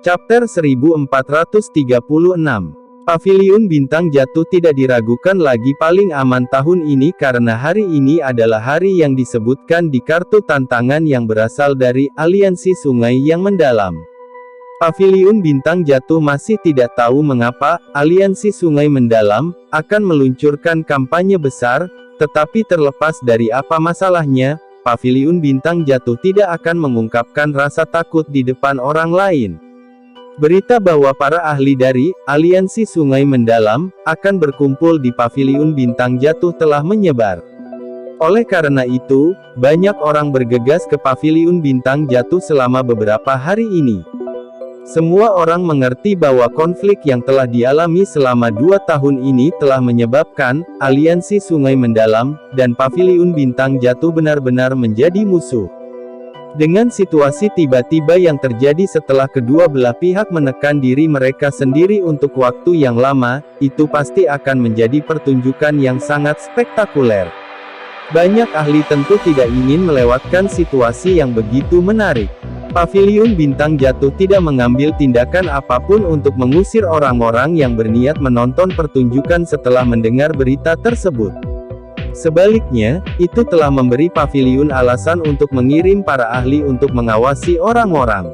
Chapter 1436. Paviliun Bintang Jatuh tidak diragukan lagi paling aman tahun ini karena hari ini adalah hari yang disebutkan di kartu tantangan yang berasal dari Aliansi Sungai yang Mendalam. Paviliun Bintang Jatuh masih tidak tahu mengapa Aliansi Sungai Mendalam akan meluncurkan kampanye besar, tetapi terlepas dari apa masalahnya, Paviliun Bintang Jatuh tidak akan mengungkapkan rasa takut di depan orang lain. Berita bahwa para ahli dari Aliansi Sungai Mendalam akan berkumpul di Paviliun Bintang Jatuh telah menyebar. Oleh karena itu, banyak orang bergegas ke Paviliun Bintang Jatuh selama beberapa hari ini. Semua orang mengerti bahwa konflik yang telah dialami selama 2 tahun ini telah menyebabkan Aliansi Sungai Mendalam dan Paviliun Bintang Jatuh benar-benar menjadi musuh. Dengan situasi tiba-tiba yang terjadi setelah kedua belah pihak menekan diri mereka sendiri untuk waktu yang lama, itu pasti akan menjadi pertunjukan yang sangat spektakuler. Banyak ahli tentu tidak ingin melewatkan situasi yang begitu menarik. Paviliun Bintang Jatuh tidak mengambil tindakan apapun untuk mengusir orang-orang yang berniat menonton pertunjukan setelah mendengar berita tersebut. Sebaliknya, itu telah memberi Paviliun alasan untuk mengirim para ahli untuk mengawasi orang-orang.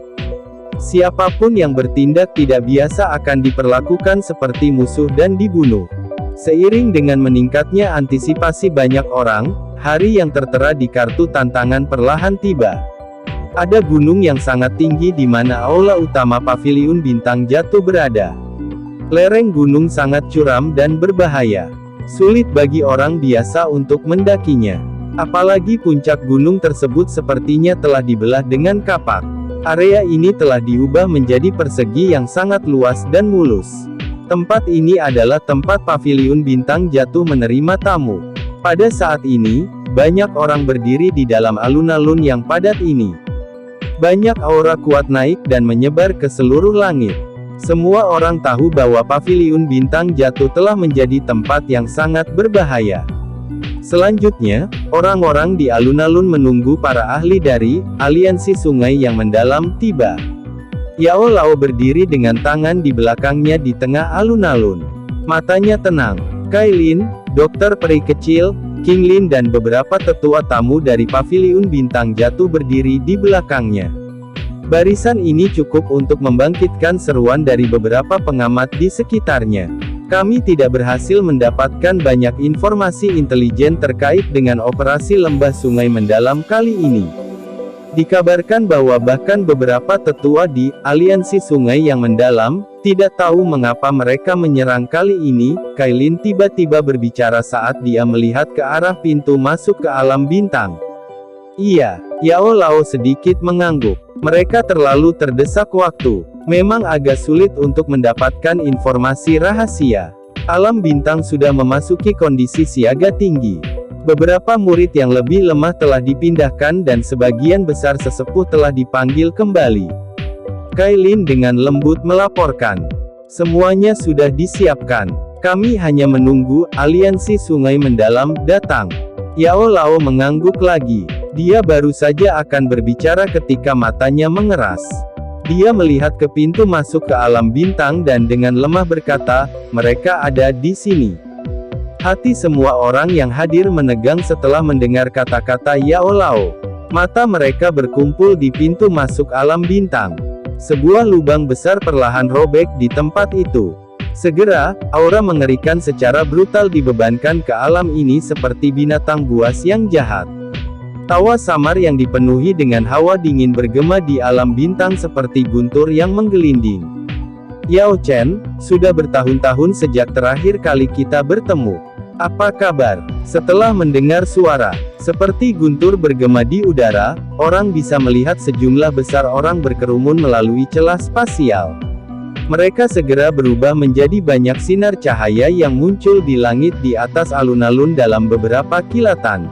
Siapapun yang bertindak tidak biasa akan diperlakukan seperti musuh dan dibunuh. Seiring dengan meningkatnya antisipasi banyak orang, hari yang tertera di kartu tantangan perlahan tiba. Ada gunung yang sangat tinggi di mana aula utama Paviliun Bintang Jatuh berada. Lereng gunung sangat curam dan berbahaya. Sulit bagi orang biasa untuk mendakinya. Apalagi puncak gunung tersebut sepertinya telah dibelah dengan kapak. Area ini telah diubah menjadi persegi yang sangat luas dan mulus. Tempat ini adalah tempat Paviliun Bintang Jatuh menerima tamu. Pada saat ini, banyak orang berdiri di dalam alun-alun yang padat ini. Banyak aura kuat naik dan menyebar ke seluruh langit. Semua orang tahu bahwa Paviliun Bintang Jatuh telah menjadi tempat yang sangat berbahaya. Selanjutnya, orang-orang di alun-alun menunggu para ahli dari Aliansi Sungai yang Mendalam tiba. Yao Lao berdiri dengan tangan di belakangnya di tengah alun-alun. Matanya tenang. Kai Lin, Dokter Peri Kecil, King Lin dan beberapa tetua tamu dari Paviliun Bintang Jatuh berdiri di belakangnya. Barisan ini cukup untuk membangkitkan seruan dari beberapa pengamat di sekitarnya. Kami tidak berhasil mendapatkan banyak informasi intelijen terkait dengan operasi Lembah Sungai Mendalam kali ini. Dikabarkan bahwa bahkan beberapa tetua di Aliansi Sungai yang Mendalam tidak tahu mengapa mereka menyerang kali ini. Kailin tiba-tiba berbicara saat dia melihat ke arah pintu masuk ke alam bintang. Iya, Yao Lao sedikit mengangguk. Mereka terlalu terdesak waktu. Memang agak sulit untuk mendapatkan informasi rahasia. Alam bintang sudah memasuki kondisi siaga tinggi. Beberapa murid yang lebih lemah telah dipindahkan dan sebagian besar sesepuh telah dipanggil kembali. Kailin dengan lembut melaporkan. Semuanya sudah disiapkan. Kami hanya menunggu Aliansi Sungai Mendalam datang. Yao Lao mengangguk lagi. Dia baru saja akan berbicara ketika matanya mengeras. Dia melihat ke pintu masuk ke alam bintang dan dengan lemah berkata, "Mereka ada di sini." Hati semua orang yang hadir menegang setelah mendengar kata-kata Yao Lao. Mata mereka berkumpul di pintu masuk alam bintang. Sebuah lubang besar perlahan robek di tempat itu. Segera, aura mengerikan secara brutal dibebankan ke alam ini seperti binatang buas yang jahat. Tawa samar yang dipenuhi dengan hawa dingin bergema di alam bintang seperti guntur yang menggelinding. Yao Chen, sudah bertahun-tahun sejak terakhir kali kita bertemu. Apa kabar? Setelah mendengar suara, seperti guntur bergema di udara, orang bisa melihat sejumlah besar orang berkerumun melalui celah spasial. Mereka segera berubah menjadi banyak sinar cahaya yang muncul di langit di atas alun-alun dalam beberapa kilatan.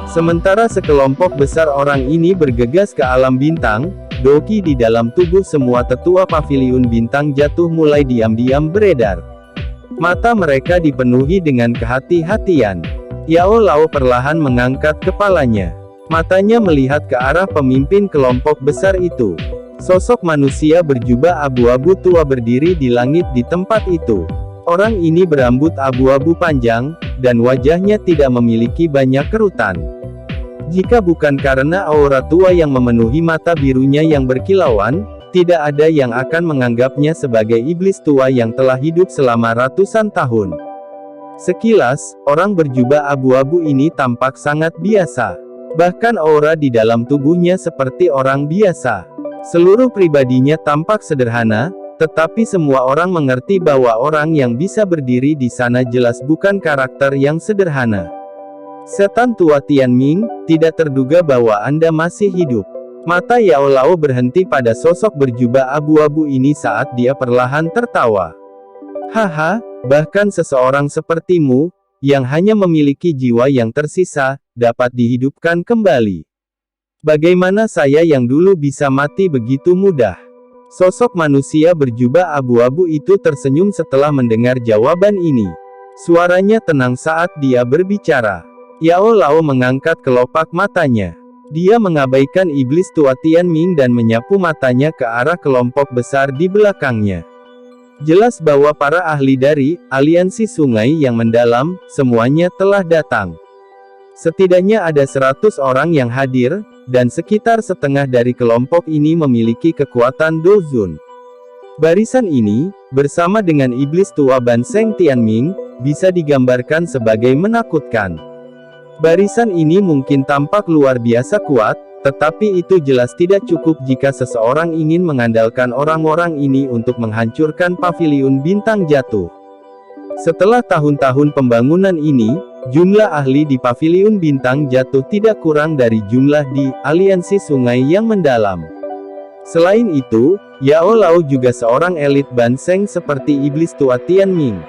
Sementara sekelompok besar orang ini bergegas ke alam bintang, doki di dalam tubuh semua tetua Paviliun Bintang Jatuh mulai diam-diam beredar. Mata mereka dipenuhi dengan kehati-hatian. Yao Lao perlahan mengangkat kepalanya. Matanya melihat ke arah pemimpin kelompok besar itu. Sosok manusia berjubah abu-abu tua berdiri di langit di tempat itu. Orang ini berambut abu-abu panjang, dan wajahnya tidak memiliki banyak kerutan. Jika bukan karena aura tua yang memenuhi mata birunya yang berkilauan, tidak ada yang akan menganggapnya sebagai iblis tua yang telah hidup selama ratusan tahun. Sekilas, orang berjubah abu-abu ini tampak sangat biasa. Bahkan aura di dalam tubuhnya seperti orang biasa. Seluruh pribadinya tampak sederhana, tetapi semua orang mengerti bahwa orang yang bisa berdiri di sana jelas bukan karakter yang sederhana. Setan tua Tianming, tidak terduga bahwa Anda masih hidup. Mata Yao Lao berhenti pada sosok berjubah abu-abu ini saat dia perlahan tertawa. Haha, bahkan seseorang sepertimu, yang hanya memiliki jiwa yang tersisa, dapat dihidupkan kembali. Bagaimana saya yang dulu bisa mati begitu mudah? Sosok manusia berjubah abu-abu itu tersenyum setelah mendengar jawaban ini. Suaranya tenang saat dia berbicara. Yao Lao mengangkat kelopak matanya. Dia mengabaikan iblis tua Tianming dan menyapu matanya ke arah kelompok besar di belakangnya. Jelas bahwa para ahli dari aliansi sungai yang mendalam, semuanya telah datang. Setidaknya ada 100 orang yang hadir, dan sekitar setengah dari kelompok ini memiliki kekuatan Dozun. Barisan ini, bersama dengan iblis tua Ban Seng Tianming, bisa digambarkan sebagai menakutkan. Barisan ini mungkin tampak luar biasa kuat, tetapi itu jelas tidak cukup jika seseorang ingin mengandalkan orang-orang ini untuk menghancurkan paviliun bintang jatuh. Setelah tahun-tahun pembangunan ini, jumlah ahli di paviliun bintang jatuh tidak kurang dari jumlah di aliansi sungai yang mendalam. Selain itu, Yao Lao juga seorang elit Ban Seng seperti iblis tua Tianming.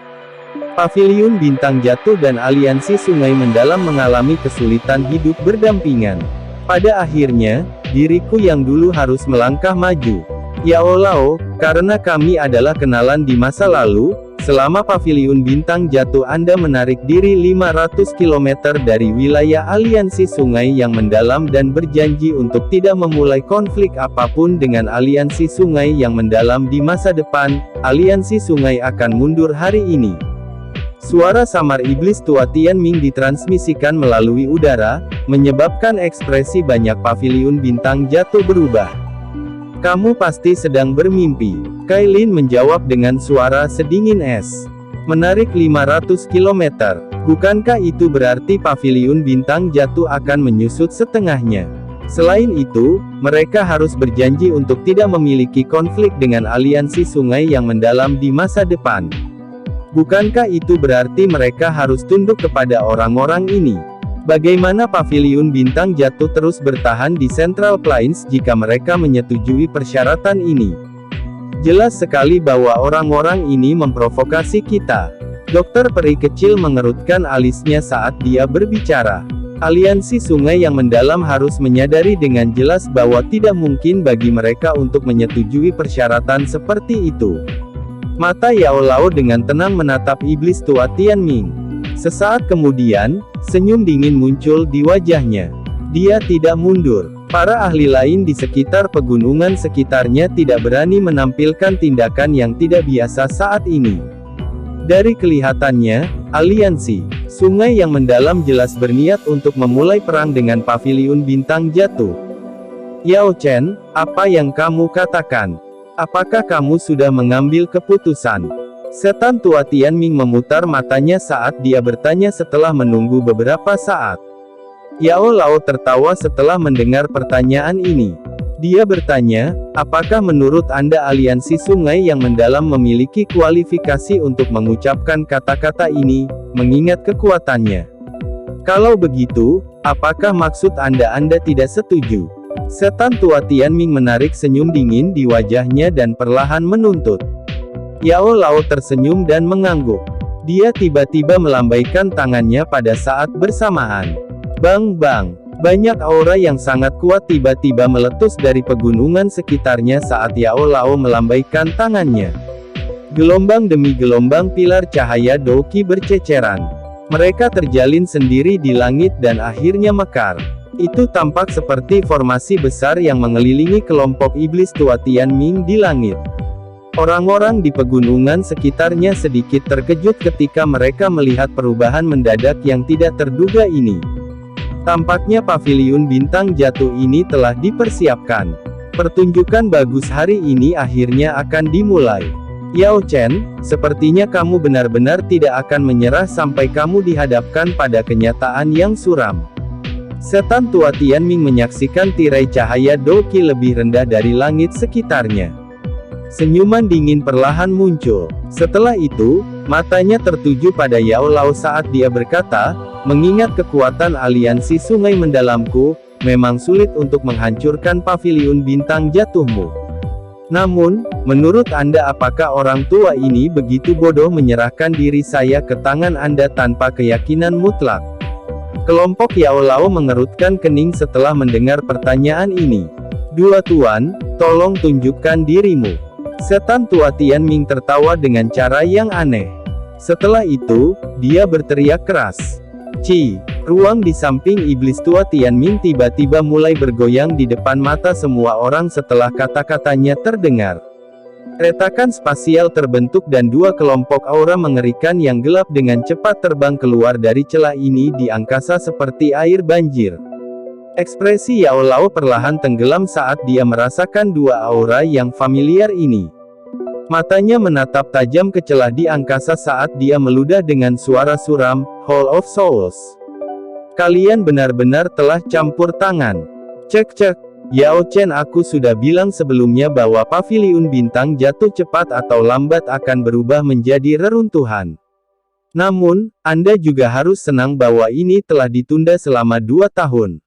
Paviliun bintang jatuh dan aliansi sungai mendalam mengalami kesulitan hidup berdampingan. Pada akhirnya, diriku yang dulu harus melangkah maju. Yao Lao, karena kami adalah kenalan di masa lalu, selama paviliun bintang jatuh Anda menarik diri 500 km dari wilayah aliansi sungai yang mendalam dan berjanji untuk tidak memulai konflik apapun dengan aliansi sungai yang mendalam di masa depan. Aliansi sungai akan mundur hari ini. Suara samar iblis tua Tianming ditransmisikan melalui udara, menyebabkan ekspresi banyak paviliun bintang jatuh berubah. Kamu pasti sedang bermimpi. Kailin menjawab dengan suara sedingin es. Menarik 500 km. Bukankah itu berarti paviliun bintang jatuh akan menyusut setengahnya? Selain itu, mereka harus berjanji untuk tidak memiliki konflik dengan aliansi sungai yang mendalam di masa depan. Bukankah itu berarti mereka harus tunduk kepada orang-orang ini? Bagaimana paviliun bintang jatuh terus bertahan di Central Plains jika mereka menyetujui persyaratan ini? Jelas sekali bahwa orang-orang ini memprovokasi kita. Dokter peri kecil mengerutkan alisnya saat dia berbicara. Aliansi sungai yang mendalam harus menyadari dengan jelas bahwa tidak mungkin bagi mereka untuk menyetujui persyaratan seperti itu. Mata Yao Lao dengan tenang menatap iblis tua Tianming. Sesaat kemudian, senyum dingin muncul di wajahnya. Dia tidak mundur. Para ahli lain di sekitar pegunungan sekitarnya tidak berani menampilkan tindakan yang tidak biasa saat ini. Dari kelihatannya, aliansi sungai yang mendalam jelas berniat untuk memulai perang dengan paviliun bintang jatuh. Yao Chen, apa yang kamu katakan? Apakah kamu sudah mengambil keputusan? Setan tua Tianming memutar matanya saat dia bertanya setelah menunggu beberapa saat. Yao Lao tertawa setelah mendengar pertanyaan ini. Dia bertanya, apakah menurut Anda aliansi sungai yang mendalam memiliki kualifikasi untuk mengucapkan kata-kata ini, mengingat kekuatannya? Kalau begitu, apakah maksud Anda tidak setuju? Setan tua Tianming menarik senyum dingin di wajahnya dan perlahan menuntut. Yao Lao tersenyum dan mengangguk. Dia tiba-tiba melambaikan tangannya pada saat bersamaan. Bang bang, banyak aura yang sangat kuat tiba-tiba meletus dari pegunungan sekitarnya saat Yao Lao melambaikan tangannya. Gelombang demi gelombang pilar cahaya Douqi berceceran. Mereka terjalin sendiri di langit dan akhirnya mekar. Itu tampak seperti formasi besar yang mengelilingi kelompok iblis tua Tianming di langit. Orang-orang di pegunungan sekitarnya sedikit terkejut ketika mereka melihat perubahan mendadak yang tidak terduga ini. Tampaknya paviliun bintang jatuh ini telah dipersiapkan. Pertunjukan bagus hari ini akhirnya akan dimulai. Yao Chen, sepertinya kamu benar-benar tidak akan menyerah sampai kamu dihadapkan pada kenyataan yang suram. Setan tua Tianming menyaksikan tirai cahaya Doqi lebih rendah dari langit sekitarnya. Senyuman dingin perlahan muncul. Setelah itu, matanya tertuju pada Yao Lao saat dia berkata, mengingat kekuatan aliansi sungai mendalamku, memang sulit untuk menghancurkan paviliun bintang jatuhmu. Namun, menurut Anda apakah orang tua ini begitu bodoh menyerahkan diri saya ke tangan Anda tanpa keyakinan mutlak? Kelompok Yao Lao mengerutkan kening setelah mendengar pertanyaan ini. Dua tuan, tolong tunjukkan dirimu. Setan tua Tianming tertawa dengan cara yang aneh. Setelah itu, dia berteriak keras. Ci, ruang di samping iblis tua Tianming tiba-tiba mulai bergoyang di depan mata semua orang setelah kata-katanya terdengar. Retakan spasial terbentuk dan dua kelompok aura mengerikan yang gelap dengan cepat terbang keluar dari celah ini di angkasa seperti air banjir. Ekspresi Yao Lao perlahan tenggelam saat dia merasakan dua aura yang familiar ini. Matanya menatap tajam ke celah di angkasa saat dia meludah dengan suara suram, Hall of Souls. Kalian benar-benar telah campur tangan. Cek. Yao Chen, aku sudah bilang sebelumnya bahwa paviliun bintang jatuh cepat atau lambat akan berubah menjadi reruntuhan. Namun, Anda juga harus senang bahwa ini telah ditunda selama 2 tahun.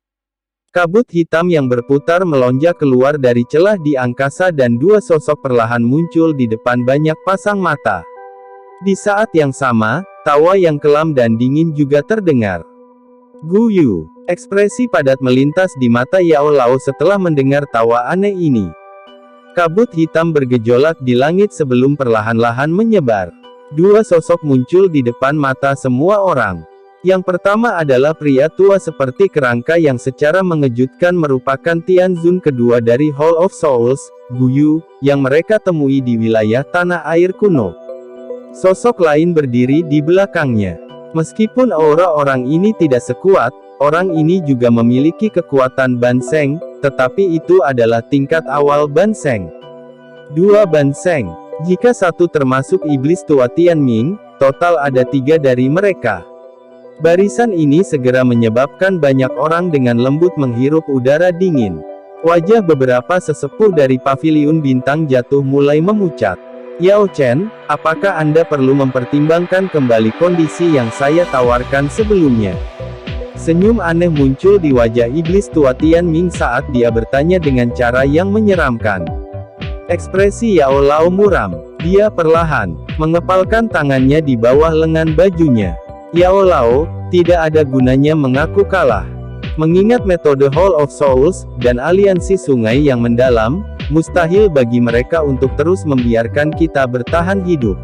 Kabut hitam yang berputar melonjak keluar dari celah di angkasa dan dua sosok perlahan muncul di depan banyak pasang mata. Di saat yang sama, tawa yang kelam dan dingin juga terdengar. Guyu. Ekspresi padat melintas di mata Yao Lao setelah mendengar tawa aneh ini. Kabut hitam bergejolak di langit sebelum perlahan-lahan menyebar. Dua sosok muncul di depan mata semua orang. Yang pertama adalah pria tua seperti kerangka yang secara mengejutkan merupakan Tianzun kedua dari Hall of Souls, Guyu, yang mereka temui di wilayah tanah air kuno. Sosok lain berdiri di belakangnya. Meskipun aura orang ini tidak sekuat, orang ini juga memiliki kekuatan Banseng, tetapi itu adalah tingkat awal Banseng. Dua Banseng. Jika satu termasuk iblis tua Tianming, total ada 3 dari mereka. Barisan ini segera menyebabkan banyak orang dengan lembut menghirup udara dingin. Wajah beberapa sesepuh dari paviliun bintang jatuh mulai memucat. Yao Chen, apakah Anda perlu mempertimbangkan kembali kondisi yang saya tawarkan sebelumnya? Senyum aneh muncul di wajah iblis tua Tianming saat dia bertanya dengan cara yang menyeramkan. Ekspresi Yao Lao muram. Dia perlahan mengepalkan tangannya di bawah lengan bajunya. Yao Lao, tidak ada gunanya mengaku kalah. Mengingat metode Hall of Souls, dan aliansi sungai yang mendalam, mustahil bagi mereka untuk terus membiarkan kita bertahan hidup.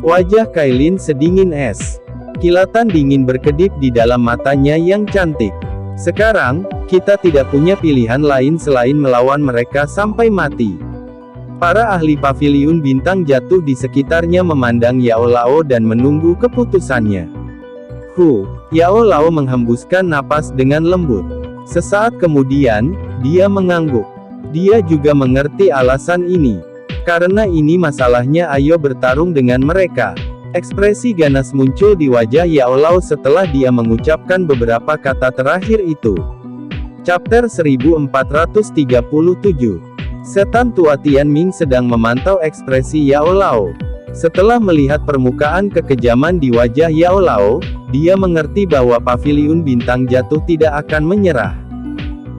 Wajah Kailin sedingin es. Kilatan dingin berkedip di dalam matanya yang cantik. Sekarang, kita tidak punya pilihan lain selain melawan mereka sampai mati. Para ahli paviliun bintang jatuh di sekitarnya memandang Yao Lao dan menunggu keputusannya. Yao Lao menghembuskan napas dengan lembut. Sesaat kemudian, dia mengangguk. Dia juga mengerti alasan ini. Karena ini masalahnya, ayo bertarung dengan mereka. Ekspresi ganas muncul di wajah Yao Lao setelah dia mengucapkan beberapa kata terakhir itu. Chapter 1437. Setan tua Tianming sedang memantau ekspresi Yao Lao. Setelah melihat permukaan kekejaman di wajah Yao Lao, dia mengerti bahwa paviliun bintang jatuh tidak akan menyerah.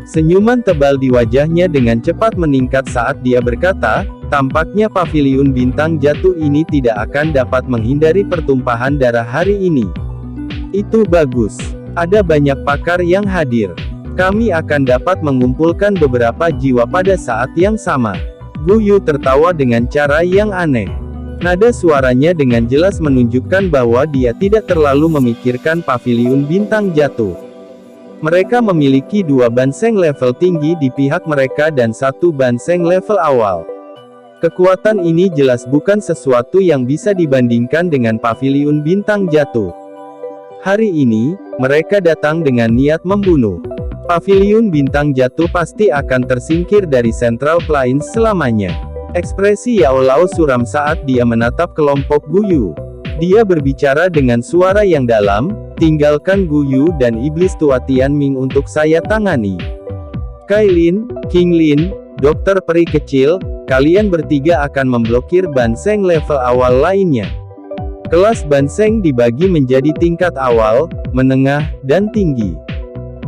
Senyuman tebal di wajahnya dengan cepat meningkat saat dia berkata, tampaknya paviliun bintang jatuh ini tidak akan dapat menghindari pertumpahan darah hari ini. Itu bagus. Ada banyak pakar yang hadir. Kami akan dapat mengumpulkan beberapa jiwa pada saat yang sama. Guyu tertawa dengan cara yang aneh. Nada suaranya dengan jelas menunjukkan bahwa dia tidak terlalu memikirkan paviliun bintang jatuh. Mereka memiliki 2 banseng level tinggi di pihak mereka dan 1 banseng level awal. Kekuatan ini jelas bukan sesuatu yang bisa dibandingkan dengan Paviliun Bintang Jatuh. Hari ini, mereka datang dengan niat membunuh. Paviliun Bintang Jatuh pasti akan tersingkir dari Central Plains selamanya. Ekspresi Yao Lao suram saat dia menatap kelompok Guyu. Dia berbicara dengan suara yang dalam, "Tinggalkan Guyu dan iblis tua Tianming untuk saya tangani. Kailin, King Lin, Dokter Peri Kecil, kalian bertiga akan memblokir banseng level awal lainnya." Kelas banseng dibagi menjadi tingkat awal, menengah, dan tinggi.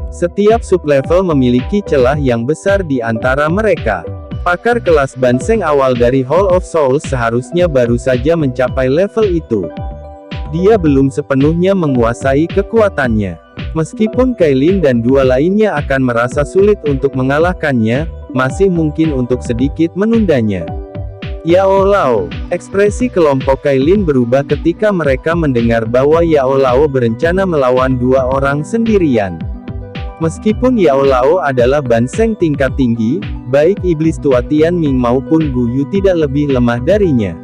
Setiap sublevel memiliki celah yang besar di antara mereka. Pakar kelas banseng awal dari Hall of Souls seharusnya baru saja mencapai level itu. Dia belum sepenuhnya menguasai kekuatannya. Meskipun Kailin dan 2 lainnya akan merasa sulit untuk mengalahkannya, masih mungkin untuk sedikit menundanya. Yao Lao. Ekspresi kelompok Kailin berubah ketika mereka mendengar bahwa Yao Lao berencana melawan 2 orang sendirian. Meskipun Yao Lao adalah banseng tingkat tinggi, baik iblis tua Tianming maupun Guyu tidak lebih lemah darinya.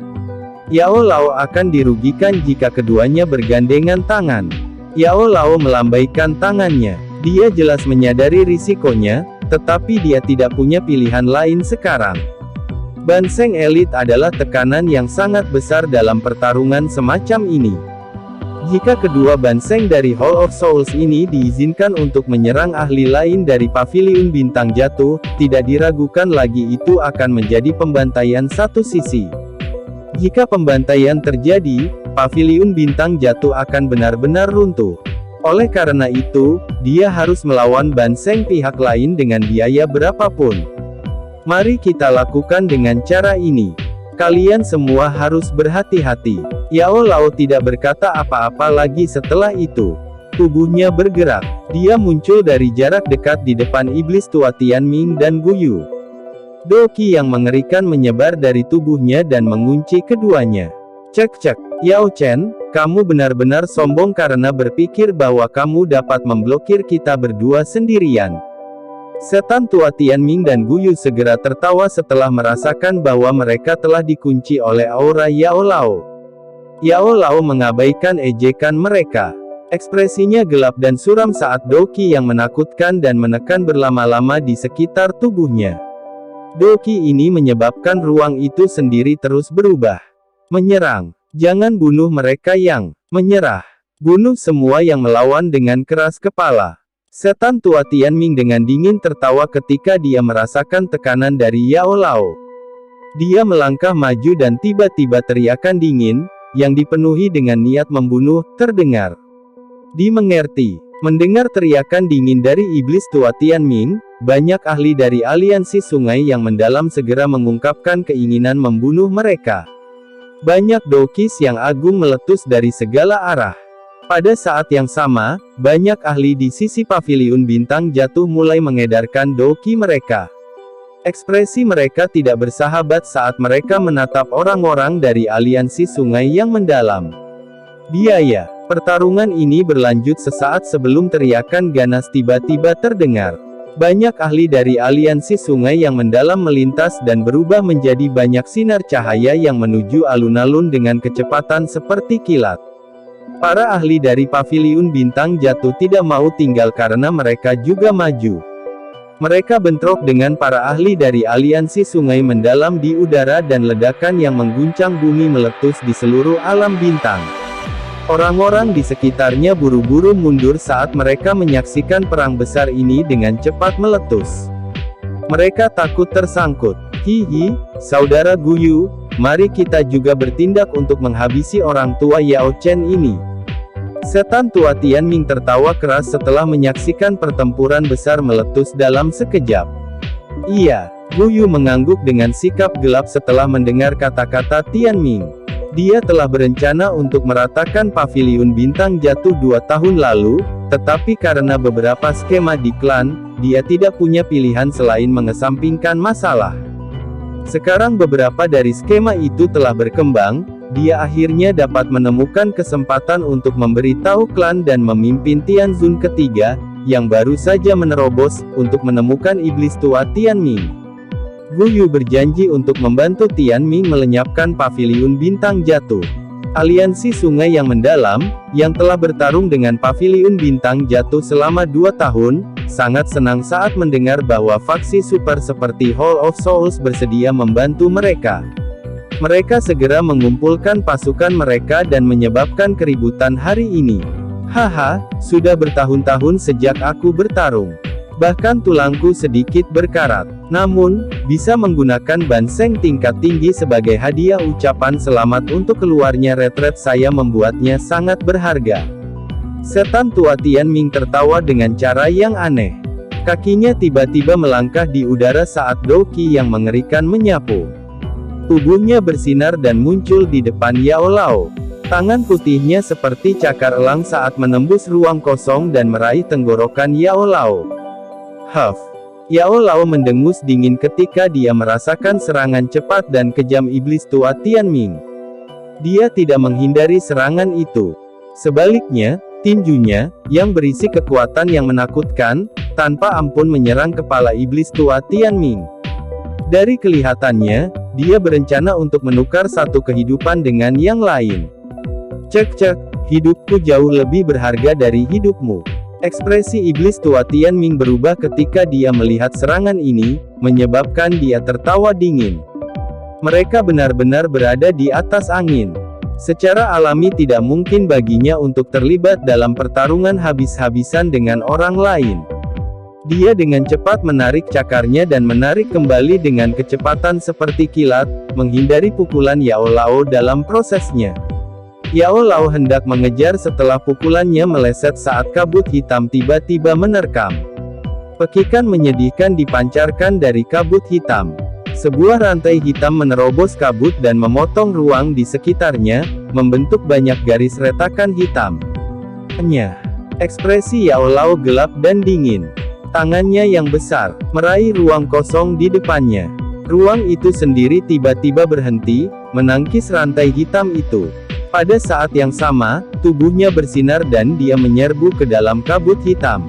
Yao Lao akan dirugikan jika keduanya bergandengan tangan. Yao Lao melambaikan tangannya. Dia jelas menyadari risikonya, tetapi dia tidak punya pilihan lain sekarang. Banseng elit adalah tekanan yang sangat besar dalam pertarungan semacam ini. Jika kedua banseng dari Hall of Souls ini diizinkan untuk menyerang ahli lain dari Paviliun Bintang Jatuh, tidak diragukan lagi itu akan menjadi pembantaian satu sisi. Jika pembantaian terjadi, Paviliun Bintang Jatuh akan benar-benar runtuh. Oleh karena itu, dia harus melawan banseng pihak lain dengan biaya berapapun. Mari kita lakukan dengan cara ini. Kalian semua harus berhati-hati. Yao Lao tidak berkata apa-apa lagi setelah itu. Tubuhnya bergerak. Dia muncul dari jarak dekat di depan iblis tua Tianming dan Guyu. Doki yang mengerikan menyebar dari tubuhnya dan mengunci keduanya. Cek-cek, Yao Chen, kamu benar-benar sombong karena berpikir bahwa kamu dapat memblokir kita berdua sendirian. Setan tua Tianming dan Guyu segera tertawa setelah merasakan bahwa mereka telah dikunci oleh aura Yao Lao. Yao Lao mengabaikan ejekan mereka. Ekspresinya gelap dan suram saat Doki yang menakutkan dan menekan berlama-lama di sekitar tubuhnya. Doki ini menyebabkan ruang itu sendiri terus berubah. Menyerang. Jangan bunuh mereka yang menyerah. Bunuh semua yang melawan dengan keras kepala. Setan tua Tianming dengan dingin tertawa ketika dia merasakan tekanan dari Yao Lao. Dia melangkah maju dan tiba-tiba teriakan dingin, yang dipenuhi dengan niat membunuh, terdengar. Dimengerti. Mendengar teriakan dingin dari iblis tua Tianming, banyak ahli dari aliansi sungai yang mendalam segera mengungkapkan keinginan membunuh mereka. Banyak dokis yang agung meletus dari segala arah. Pada saat yang sama, banyak ahli di sisi Paviliun Bintang Jatuh mulai mengedarkan doki mereka. Ekspresi mereka tidak bersahabat saat mereka menatap orang-orang dari aliansi sungai yang mendalam. Biaya. Pertarungan ini berlanjut sesaat sebelum teriakan ganas tiba-tiba terdengar. Banyak ahli dari aliansi sungai yang mendalam melintas dan berubah menjadi banyak sinar cahaya yang menuju alun-alun dengan kecepatan seperti kilat. Para ahli dari Paviliun Bintang Jatuh tidak mau tinggal karena mereka juga maju. Mereka bentrok dengan para ahli dari aliansi sungai mendalam di udara dan ledakan yang mengguncang bumi meletus di seluruh alam bintang. Orang-orang di sekitarnya buru-buru mundur saat mereka menyaksikan perang besar ini dengan cepat meletus. Mereka takut tersangkut. Hihi, saudara Guyu, mari kita juga bertindak untuk menghabisi orang tua Yao Chen ini. Setan tua Tianming tertawa keras setelah menyaksikan pertempuran besar meletus dalam sekejap. Iya, Guyu mengangguk dengan sikap gelap setelah mendengar kata-kata Tianming. Dia telah berencana untuk meratakan Paviliun Bintang Jatuh 2 tahun lalu, tetapi karena beberapa skema di klan, dia tidak punya pilihan selain mengesampingkan masalah. Sekarang beberapa dari skema itu telah berkembang, dia akhirnya dapat menemukan kesempatan untuk memberitahu klan dan memimpin Tianzun ketiga, yang baru saja menerobos, untuk menemukan iblis tua Tianming. Guyu berjanji untuk membantu Tianming melenyapkan paviliun bintang jatuh. Aliansi Sungai yang Mendalam, yang telah bertarung dengan paviliun bintang jatuh selama 2 tahun, sangat senang saat mendengar bahwa faksi super seperti Hall of Souls bersedia membantu mereka. Mereka segera mengumpulkan pasukan mereka dan menyebabkan keributan hari ini. Haha, sudah bertahun-tahun sejak aku bertarung. Bahkan tulangku sedikit berkarat. Namun, bisa menggunakan banseng tingkat tinggi sebagai hadiah ucapan selamat untuk keluarnya retret saya membuatnya sangat berharga. Setan tua Tianming tertawa dengan cara yang aneh. Kakinya tiba-tiba melangkah di udara saat Doki yang mengerikan menyapu. Tubuhnya bersinar dan muncul di depan Yao Lao. Tangan putihnya seperti cakar elang saat menembus ruang kosong dan meraih tenggorokan Yao Lao. Huff. Yao Lao mendengus dingin ketika dia merasakan serangan cepat dan kejam iblis tua Tianming. Dia tidak menghindari serangan itu. Sebaliknya, tinjunya, yang berisi kekuatan yang menakutkan, tanpa ampun menyerang kepala iblis tua Tianming. Dari kelihatannya, dia berencana untuk menukar satu kehidupan dengan yang lain. Cek, hidupku jauh lebih berharga dari hidupmu. Ekspresi iblis tua Tianming berubah ketika dia melihat serangan ini, menyebabkan dia tertawa dingin. Mereka benar-benar berada di atas angin. Secara alami tidak mungkin baginya untuk terlibat dalam pertarungan habis-habisan dengan orang lain. Dia dengan cepat menarik cakarnya dan menarik kembali dengan kecepatan seperti kilat, menghindari pukulan Yao Lao dalam prosesnya. Yao Lao hendak mengejar setelah pukulannya meleset saat kabut hitam tiba-tiba menerkam. Pekikan menyedihkan dipancarkan dari kabut hitam. Sebuah rantai hitam menerobos kabut dan memotong ruang di sekitarnya, membentuk banyak garis retakan hitam. Enyah. Ekspresi Yao Lao gelap dan dingin. Tangannya yang besar, meraih ruang kosong di depannya. Ruang itu sendiri tiba-tiba berhenti, menangkis rantai hitam itu. Pada saat yang sama, tubuhnya bersinar dan dia menyerbu ke dalam kabut hitam.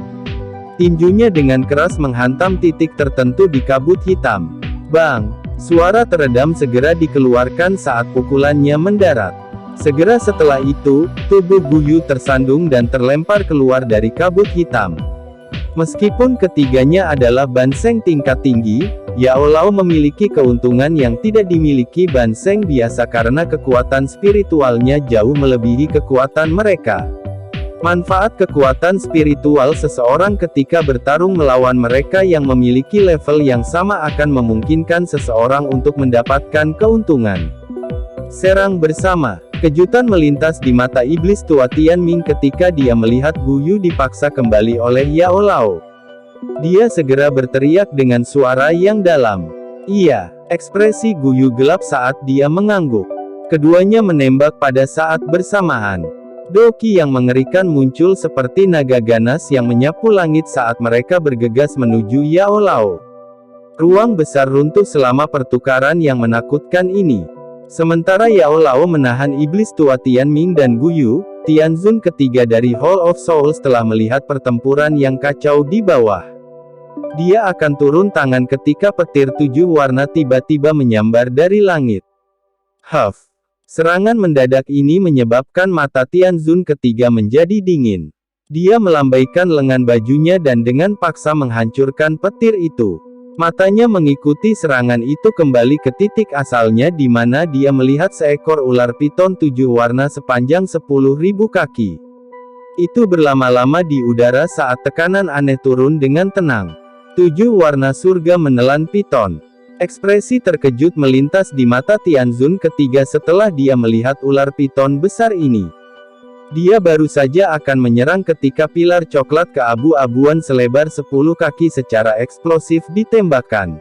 Tinjunya dengan keras menghantam titik tertentu di kabut hitam. Bang! Suara teredam segera dikeluarkan saat pukulannya mendarat. Segera setelah itu, tubuh Guyu tersandung dan terlempar keluar dari kabut hitam. Meskipun ketiganya adalah banseng tingkat tinggi, Yao Lao memiliki keuntungan yang tidak dimiliki banseng biasa karena kekuatan spiritualnya jauh melebihi kekuatan mereka. Manfaat kekuatan spiritual seseorang ketika bertarung melawan mereka yang memiliki level yang sama akan memungkinkan seseorang untuk mendapatkan keuntungan. Serang bersama. Kejutan melintas di mata iblis tua Tianming ketika dia melihat Guyu dipaksa kembali oleh Yao Lao. Dia segera berteriak dengan suara yang dalam. Iya, ekspresi Guyu gelap saat dia mengangguk. Keduanya menembak pada saat bersamaan. Doki yang mengerikan muncul seperti naga ganas yang menyapu langit saat mereka bergegas menuju Yao Lao. Ruang besar runtuh selama pertukaran yang menakutkan ini. Sementara Yao Lao menahan iblis tua Tianming dan Guyu, Tianzun ketiga dari Hall of Souls telah melihat pertempuran yang kacau di bawah. Dia akan turun tangan ketika petir 7 warna tiba-tiba menyambar dari langit. Huff. Serangan mendadak ini menyebabkan mata Tianzun ketiga menjadi dingin. Dia melambaikan lengan bajunya dan dengan paksa menghancurkan petir itu. Matanya mengikuti serangan itu kembali ke titik asalnya di mana dia melihat seekor ular piton 7 warna sepanjang 10.000 kaki. Itu berlama-lama di udara saat tekanan aneh turun dengan tenang. 7 warna surga menelan piton. Ekspresi terkejut melintas di mata Tianzun ketiga setelah dia melihat ular piton besar ini. Dia baru saja akan menyerang ketika pilar coklat keabu-abuan selebar 10 kaki secara eksplosif ditembakkan.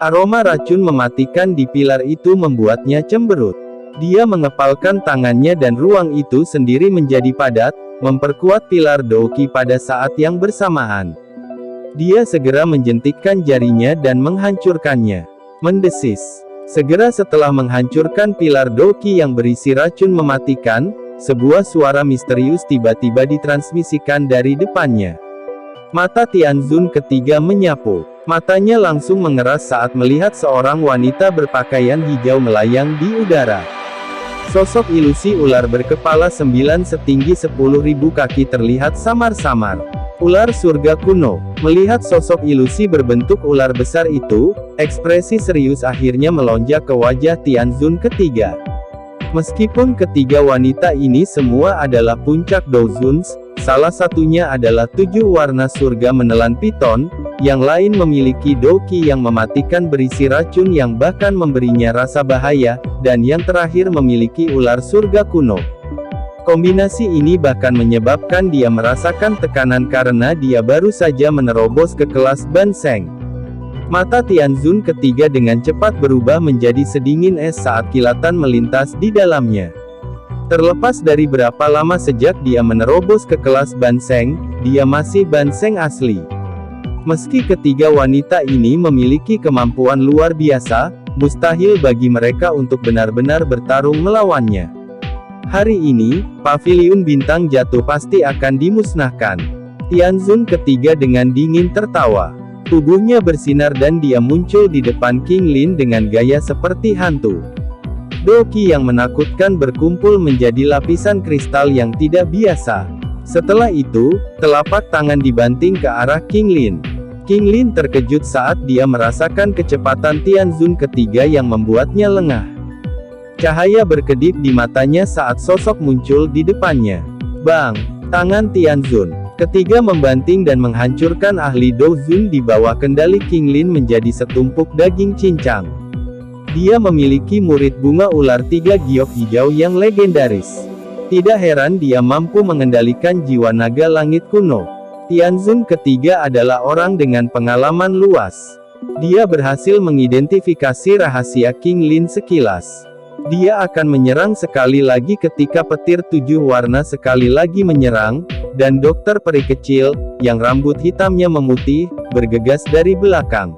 Aroma racun mematikan di pilar itu membuatnya cemberut. Dia mengepalkan tangannya dan ruang itu sendiri menjadi padat, memperkuat pilar Doki pada saat yang bersamaan. Dia segera menjentikkan jarinya dan menghancurkannya. Mendesis. Segera setelah menghancurkan pilar Doki yang berisi racun mematikan, sebuah suara misterius tiba-tiba ditransmisikan dari depannya. Mata Tianzun ketiga menyapu. Matanya langsung mengeras saat melihat seorang wanita berpakaian hijau melayang di udara. Sosok ilusi ular berkepala 9 setinggi 10.000 kaki terlihat samar-samar. Ular surga kuno. Melihat sosok ilusi berbentuk ular besar itu, ekspresi serius akhirnya melonjak ke wajah Tianzun ketiga. Meskipun ketiga wanita ini semua adalah puncak Douzhuns, salah satunya adalah 7 warna surga menelan piton, yang lain memiliki doki yang mematikan berisi racun yang bahkan memberinya rasa bahaya, dan yang terakhir memiliki ular surga kuno. Kombinasi ini bahkan menyebabkan dia merasakan tekanan karena dia baru saja menerobos ke kelas Banseng. Mata Tianzun ketiga dengan cepat berubah menjadi sedingin es saat kilatan melintas di dalamnya. Terlepas dari berapa lama sejak dia menerobos ke kelas Banseng, dia masih Banseng asli. Meski ketiga wanita ini memiliki kemampuan luar biasa, mustahil bagi mereka untuk benar-benar bertarung melawannya. Hari ini, paviliun bintang jatuh pasti akan dimusnahkan. Tianzun ketiga dengan dingin tertawa. Tubuhnya bersinar dan dia muncul di depan King Lin dengan gaya seperti hantu. Doki yang menakutkan berkumpul menjadi lapisan kristal yang tidak biasa. Setelah itu, telapak tangan dibanting ke arah King Lin. King Lin terkejut saat dia merasakan kecepatan Tianzun ketiga yang membuatnya lengah. Cahaya berkedip di matanya saat sosok muncul di depannya. Bang! Tangan Tianzun ketiga membanting dan menghancurkan ahli Douzhun di bawah kendali King Lin menjadi setumpuk daging cincang. Dia memiliki murid bunga ular 3 giok hijau yang legendaris. Tidak heran dia mampu mengendalikan jiwa naga langit kuno. Tianzun ketiga adalah orang dengan pengalaman luas. Dia berhasil mengidentifikasi rahasia King Lin sekilas. Dia akan menyerang sekali lagi ketika petir 7 warna sekali lagi menyerang, dan dokter peri kecil, yang rambut hitamnya memutih, bergegas dari belakang.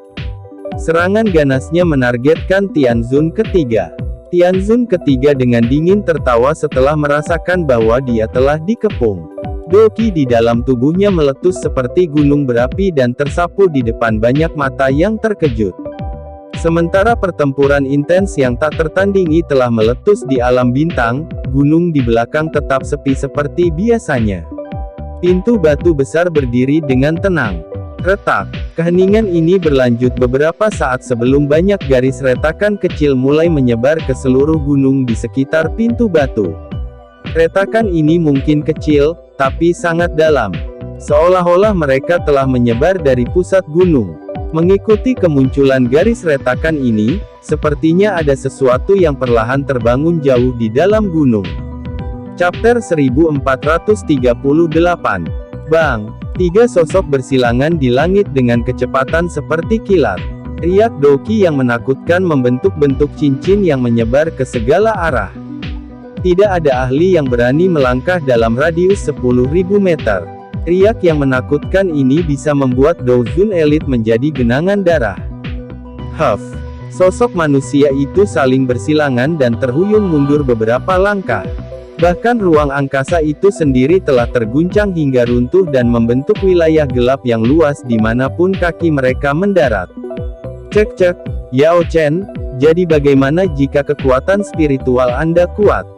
Serangan ganasnya menargetkan Tianzun ketiga. Tianzun ketiga dengan dingin tertawa setelah merasakan bahwa dia telah dikepung. Doki di dalam tubuhnya meletus seperti gunung berapi dan tersapu di depan banyak mata yang terkejut. Sementara pertempuran intens yang tak tertandingi telah meletus di alam bintang, gunung di belakang tetap sepi seperti biasanya. Pintu batu besar berdiri dengan tenang. Retak. Keheningan ini berlanjut beberapa saat sebelum banyak garis retakan kecil mulai menyebar ke seluruh gunung di sekitar pintu batu. Retakan ini mungkin kecil, tapi sangat dalam. Seolah-olah mereka telah menyebar dari pusat gunung. Mengikuti kemunculan garis retakan ini, sepertinya ada sesuatu yang perlahan terbangun jauh di dalam gunung. Chapter 1438. Bang! 3 sosok bersilangan di langit dengan kecepatan seperti kilat. Riak doki yang menakutkan membentuk bentuk cincin yang menyebar ke segala arah. Tidak ada ahli yang berani melangkah dalam radius 10.000 meter. Riak yang menakutkan ini bisa membuat Douzhun elit menjadi genangan darah. Huff! Sosok manusia itu saling bersilangan dan terhuyung mundur beberapa langkah. Bahkan ruang angkasa itu sendiri telah terguncang hingga runtuh dan membentuk wilayah gelap yang luas dimanapun kaki mereka mendarat. Cek-cek, Yao Chen, jadi bagaimana jika kekuatan spiritual Anda kuat?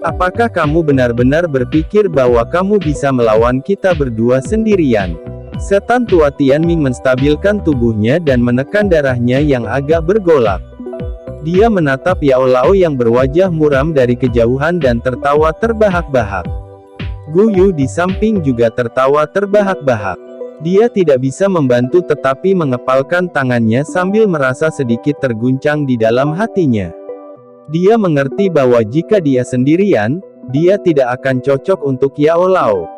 Apakah kamu benar-benar berpikir bahwa kamu bisa melawan kita berdua sendirian? Setan tua Tianming menstabilkan tubuhnya dan menekan darahnya yang agak bergolak. Dia menatap Yao Lao yang berwajah muram dari kejauhan dan tertawa terbahak-bahak. Gu Yu di samping juga tertawa terbahak-bahak. Dia tidak bisa membantu tetapi mengepalkan tangannya sambil merasa sedikit terguncang di dalam hatinya. Dia mengerti bahwa jika dia sendirian, dia tidak akan cocok untuk Yao Lao.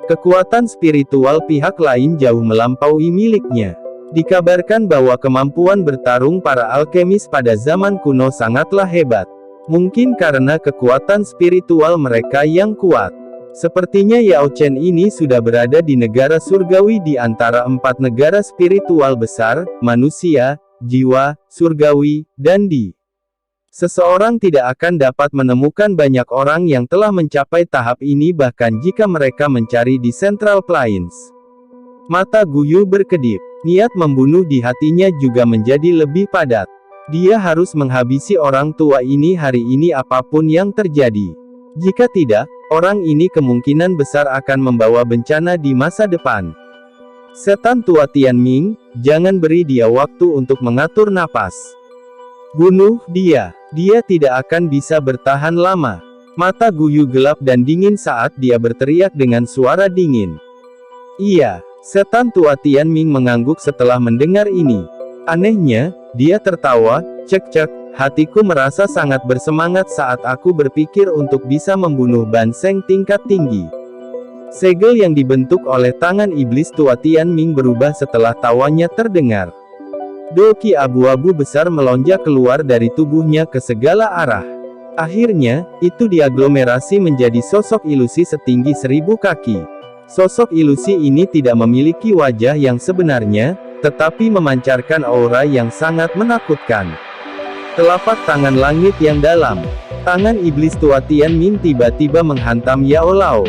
Kekuatan spiritual pihak lain jauh melampaui miliknya. Dikabarkan bahwa kemampuan bertarung para alkemis pada zaman kuno sangatlah hebat. Mungkin karena kekuatan spiritual mereka yang kuat. Sepertinya Yao Chen ini sudah berada di negara surgawi di antara 4 negara spiritual besar, manusia, jiwa, surgawi, dan di. Seseorang tidak akan dapat menemukan banyak orang yang telah mencapai tahap ini bahkan jika mereka mencari di Central Plains. Mata Guyu berkedip. Niat membunuh di hatinya juga menjadi lebih padat. Dia harus menghabisi orang tua ini hari ini apapun yang terjadi. Jika tidak, orang ini kemungkinan besar akan membawa bencana di masa depan. Setan tua Tianming, jangan beri dia waktu untuk mengatur napas. Bunuh dia. Dia tidak akan bisa bertahan lama. Mata Guyu gelap dan dingin saat dia berteriak dengan suara dingin. Iya. Setan tua Tianming mengangguk setelah mendengar ini. Anehnya, dia tertawa, cek-cek, hatiku merasa sangat bersemangat saat aku berpikir untuk bisa membunuh Ban Seng tingkat tinggi. Segel yang dibentuk oleh tangan iblis tua Tianming berubah setelah tawanya terdengar. Doki abu-abu besar melonjak keluar dari tubuhnya ke segala arah. Akhirnya, itu diaglomerasi menjadi sosok ilusi setinggi 1000 kaki. Sosok ilusi ini tidak memiliki wajah yang sebenarnya, tetapi memancarkan aura yang sangat menakutkan. Telapak tangan langit yang dalam. Tangan iblis tua Tianming tiba-tiba menghantam Yao Lao.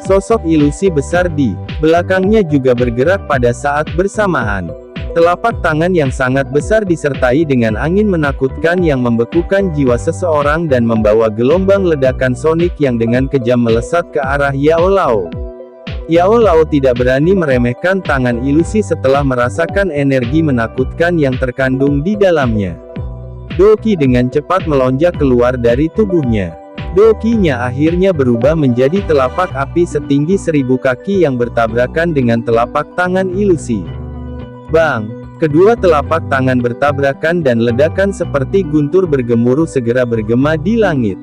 Sosok ilusi besar di belakangnya juga bergerak pada saat bersamaan. Telapak tangan yang sangat besar disertai dengan angin menakutkan yang membekukan jiwa seseorang dan membawa gelombang ledakan sonik yang dengan kejam melesat ke arah Yao Lao. Yao Lao tidak berani meremehkan tangan ilusi setelah merasakan energi menakutkan yang terkandung di dalamnya. Doki dengan cepat melonjak keluar dari tubuhnya. Dokinya akhirnya berubah menjadi telapak api setinggi 1000 kaki yang bertabrakan dengan telapak tangan ilusi. Bang! Kedua telapak tangan bertabrakan dan ledakan seperti guntur bergemuruh segera bergema di langit.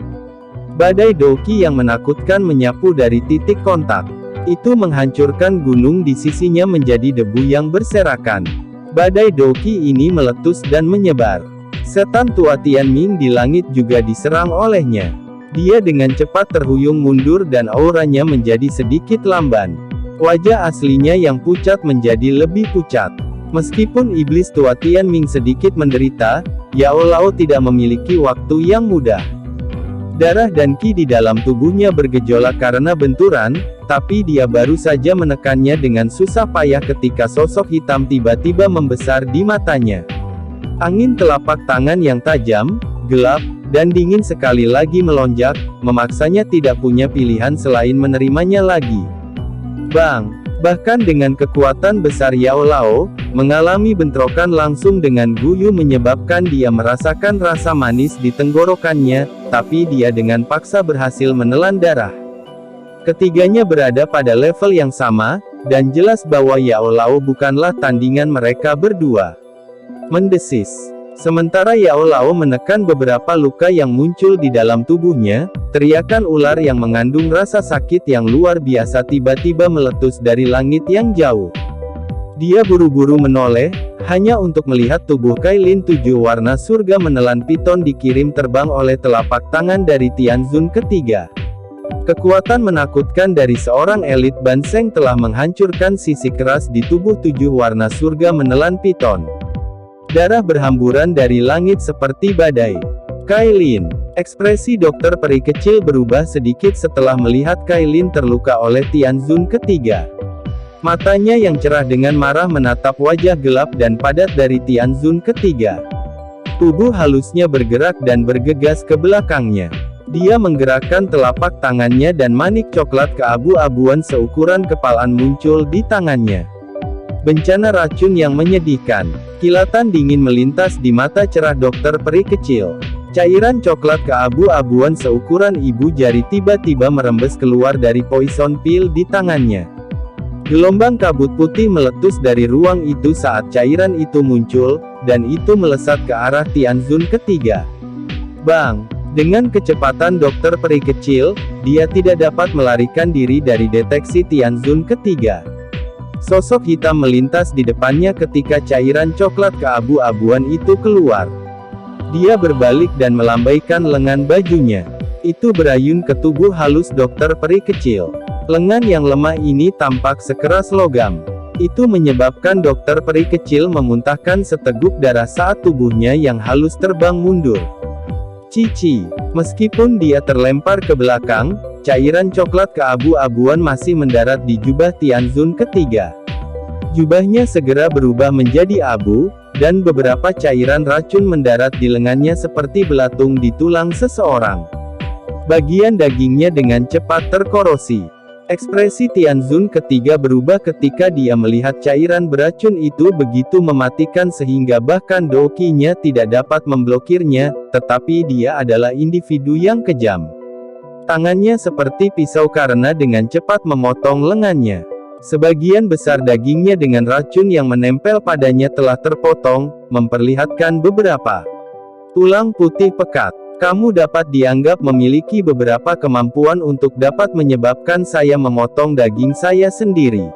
Badai Doki yang menakutkan menyapu dari titik kontak. Itu menghancurkan gunung di sisinya menjadi debu yang berserakan. Badai Doki ini meletus dan menyebar. Setan tua Tianming di langit juga diserang olehnya. Dia dengan cepat terhuyung mundur dan auranya menjadi sedikit lamban. Wajah aslinya yang pucat menjadi lebih pucat. Meskipun iblis tua Tianming sedikit menderita, Yao Lao tidak memiliki waktu yang mudah. Darah dan ki di dalam tubuhnya bergejolak karena benturan, tapi dia baru saja menekannya dengan susah payah ketika sosok hitam tiba-tiba membesar di matanya. Angin telapak tangan yang tajam, gelap, dan dingin sekali lagi melonjak, memaksanya tidak punya pilihan selain menerimanya lagi. Bang! Bahkan dengan kekuatan besar Yao Lao, mengalami bentrokan langsung dengan Guyu menyebabkan dia merasakan rasa manis di tenggorokannya, tapi dia dengan paksa berhasil menelan darah. Ketiganya berada pada level yang sama, dan jelas bahwa Yao Lao bukanlah tandingan mereka berdua. Mendesis. Sementara Yao Lao menekan beberapa luka yang muncul di dalam tubuhnya, teriakan ular yang mengandung rasa sakit yang luar biasa tiba-tiba meletus dari langit yang jauh. Dia buru-buru menoleh, hanya untuk melihat tubuh Kailin 7 warna surga menelan piton dikirim terbang oleh telapak tangan dari Tianzun ketiga. Kekuatan menakutkan dari seorang elit Ban Seng telah menghancurkan sisi keras di tubuh 7 warna surga menelan piton. Darah berhamburan dari langit seperti badai. Kailin. Ekspresi dokter peri kecil berubah sedikit setelah melihat Kailin terluka oleh Tianzun ketiga. Matanya yang cerah dengan marah menatap wajah gelap dan padat dari Tianzun ketiga. Tubuh halusnya bergerak dan bergegas ke belakangnya. Dia menggerakkan telapak tangannya dan manik coklat keabu-abuan seukuran kepalan muncul di tangannya. Bencana racun yang menyedihkan. Kilatan dingin melintas di mata cerah dokter peri kecil. Cairan coklat keabu-abuan seukuran ibu jari tiba-tiba merembes keluar dari poison pill di tangannya. Gelombang kabut putih meletus dari ruang itu saat cairan itu muncul, dan itu melesat ke arah Tianzun ketiga. Bang! Dengan kecepatan dokter peri kecil, dia tidak dapat melarikan diri dari deteksi Tianzun ketiga. Sosok hitam melintas di depannya ketika cairan coklat keabu-abuan itu keluar. Dia berbalik dan melambaikan lengan bajunya. Itu berayun ke tubuh halus dokter peri kecil. Lengan yang lemah ini tampak sekeras logam. Itu menyebabkan dokter peri kecil memuntahkan seteguk darah saat tubuhnya yang halus terbang mundur. Cici. Meskipun dia terlempar ke belakang, cairan coklat keabu-abuan masih mendarat di jubah Tianzun ketiga. Jubahnya segera berubah menjadi abu, dan beberapa cairan racun mendarat di lengannya seperti belatung di tulang seseorang. Bagian dagingnya dengan cepat terkorosi. Ekspresi Tianzun ketiga berubah ketika dia melihat cairan beracun itu begitu mematikan sehingga bahkan dokinya tidak dapat memblokirnya, tetapi dia adalah individu yang kejam. Tangannya seperti pisau karena dengan cepat memotong lengannya. Sebagian besar dagingnya dengan racun yang menempel padanya telah terpotong, memperlihatkan beberapa tulang putih pekat. Kamu dapat dianggap memiliki beberapa kemampuan untuk dapat menyebabkan saya memotong daging saya sendiri.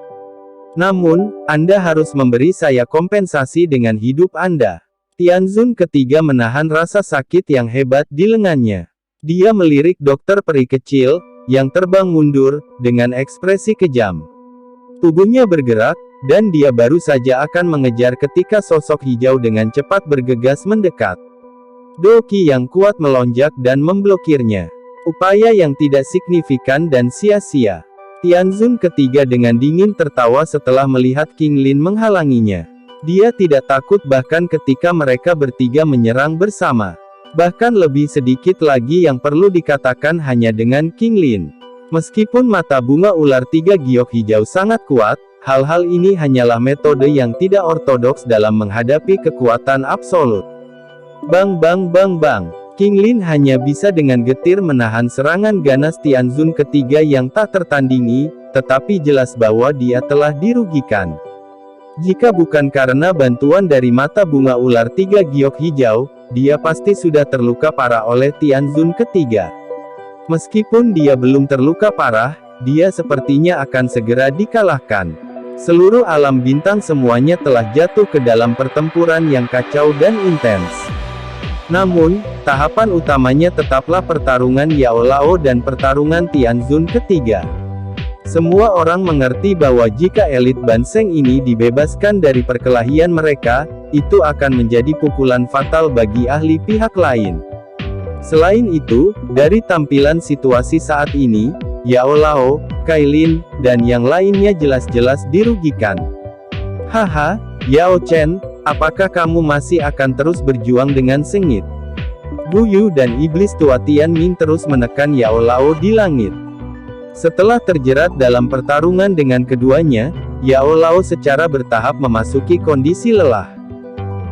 Namun, Anda harus memberi saya kompensasi dengan hidup Anda. Tianzun ketiga menahan rasa sakit yang hebat di lengannya. Dia melirik dokter peri kecil, yang terbang mundur, dengan ekspresi kejam. Tubuhnya bergerak, dan dia baru saja akan mengejar ketika sosok hijau dengan cepat bergegas mendekat. Doki yang kuat melonjak dan memblokirnya. Upaya yang tidak signifikan dan sia-sia. Tianzun ketiga dengan dingin tertawa setelah melihat King Lin menghalanginya. Dia tidak takut bahkan ketika mereka bertiga menyerang bersama. Bahkan lebih sedikit lagi yang perlu dikatakan hanya dengan King Lin. Meskipun mata bunga ular tiga giok hijau sangat kuat, hal-hal ini hanyalah metode yang tidak ortodoks dalam menghadapi kekuatan absolut. Bang bang bang bang. King Lin hanya bisa dengan getir menahan serangan ganas Tianzun ketiga yang tak tertandingi, tetapi jelas bahwa dia telah dirugikan. Jika bukan karena bantuan dari mata bunga ular tiga giok hijau, dia pasti sudah terluka parah oleh Tianzun ketiga. Meskipun dia belum terluka parah, dia sepertinya akan segera dikalahkan. Seluruh alam bintang semuanya telah jatuh ke dalam pertempuran yang kacau dan intens. Namun, tahapan utamanya tetaplah pertarungan Yao Lao dan pertarungan Tianzun ketiga. Semua orang mengerti bahwa jika elit Banseng ini dibebaskan dari perkelahian mereka, itu akan menjadi pukulan fatal bagi ahli pihak lain. Selain itu, dari tampilan situasi saat ini, Yao Lao, Kailin, dan yang lainnya jelas-jelas dirugikan. Haha, Yao Chen, apakah kamu masih akan terus berjuang dengan sengit? Gu Yu dan iblis tua Tian Ming terus menekan Yao Lao di langit. Setelah terjerat dalam pertarungan dengan keduanya, Yao Lao secara bertahap memasuki kondisi lelah.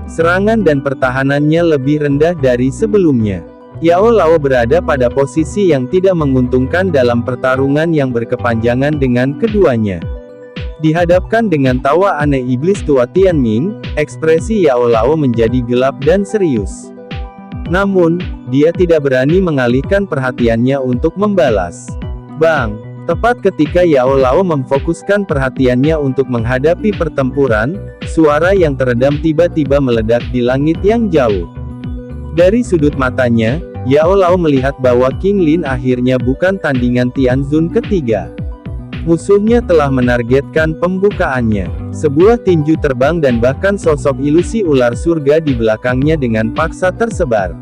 Serangan dan pertahanannya lebih rendah dari sebelumnya. Yao Lao berada pada posisi yang tidak menguntungkan dalam pertarungan yang berkepanjangan dengan keduanya. Dihadapkan dengan tawa aneh iblis tua Tian Ming, ekspresi Yao Lao menjadi gelap dan serius. Namun, dia tidak berani mengalihkan perhatiannya untuk membalas. Bang! Tepat ketika Yao Lao memfokuskan perhatiannya untuk menghadapi pertempuran, suara yang teredam tiba-tiba meledak di langit yang jauh. Dari sudut matanya, Yao Lao melihat bahwa King Lin akhirnya bukan tandingan Tianzun ketiga. Musuhnya telah menargetkan pembukaannya. Sebuah tinju terbang dan bahkan sosok ilusi ular surga di belakangnya dengan paksa tersebar.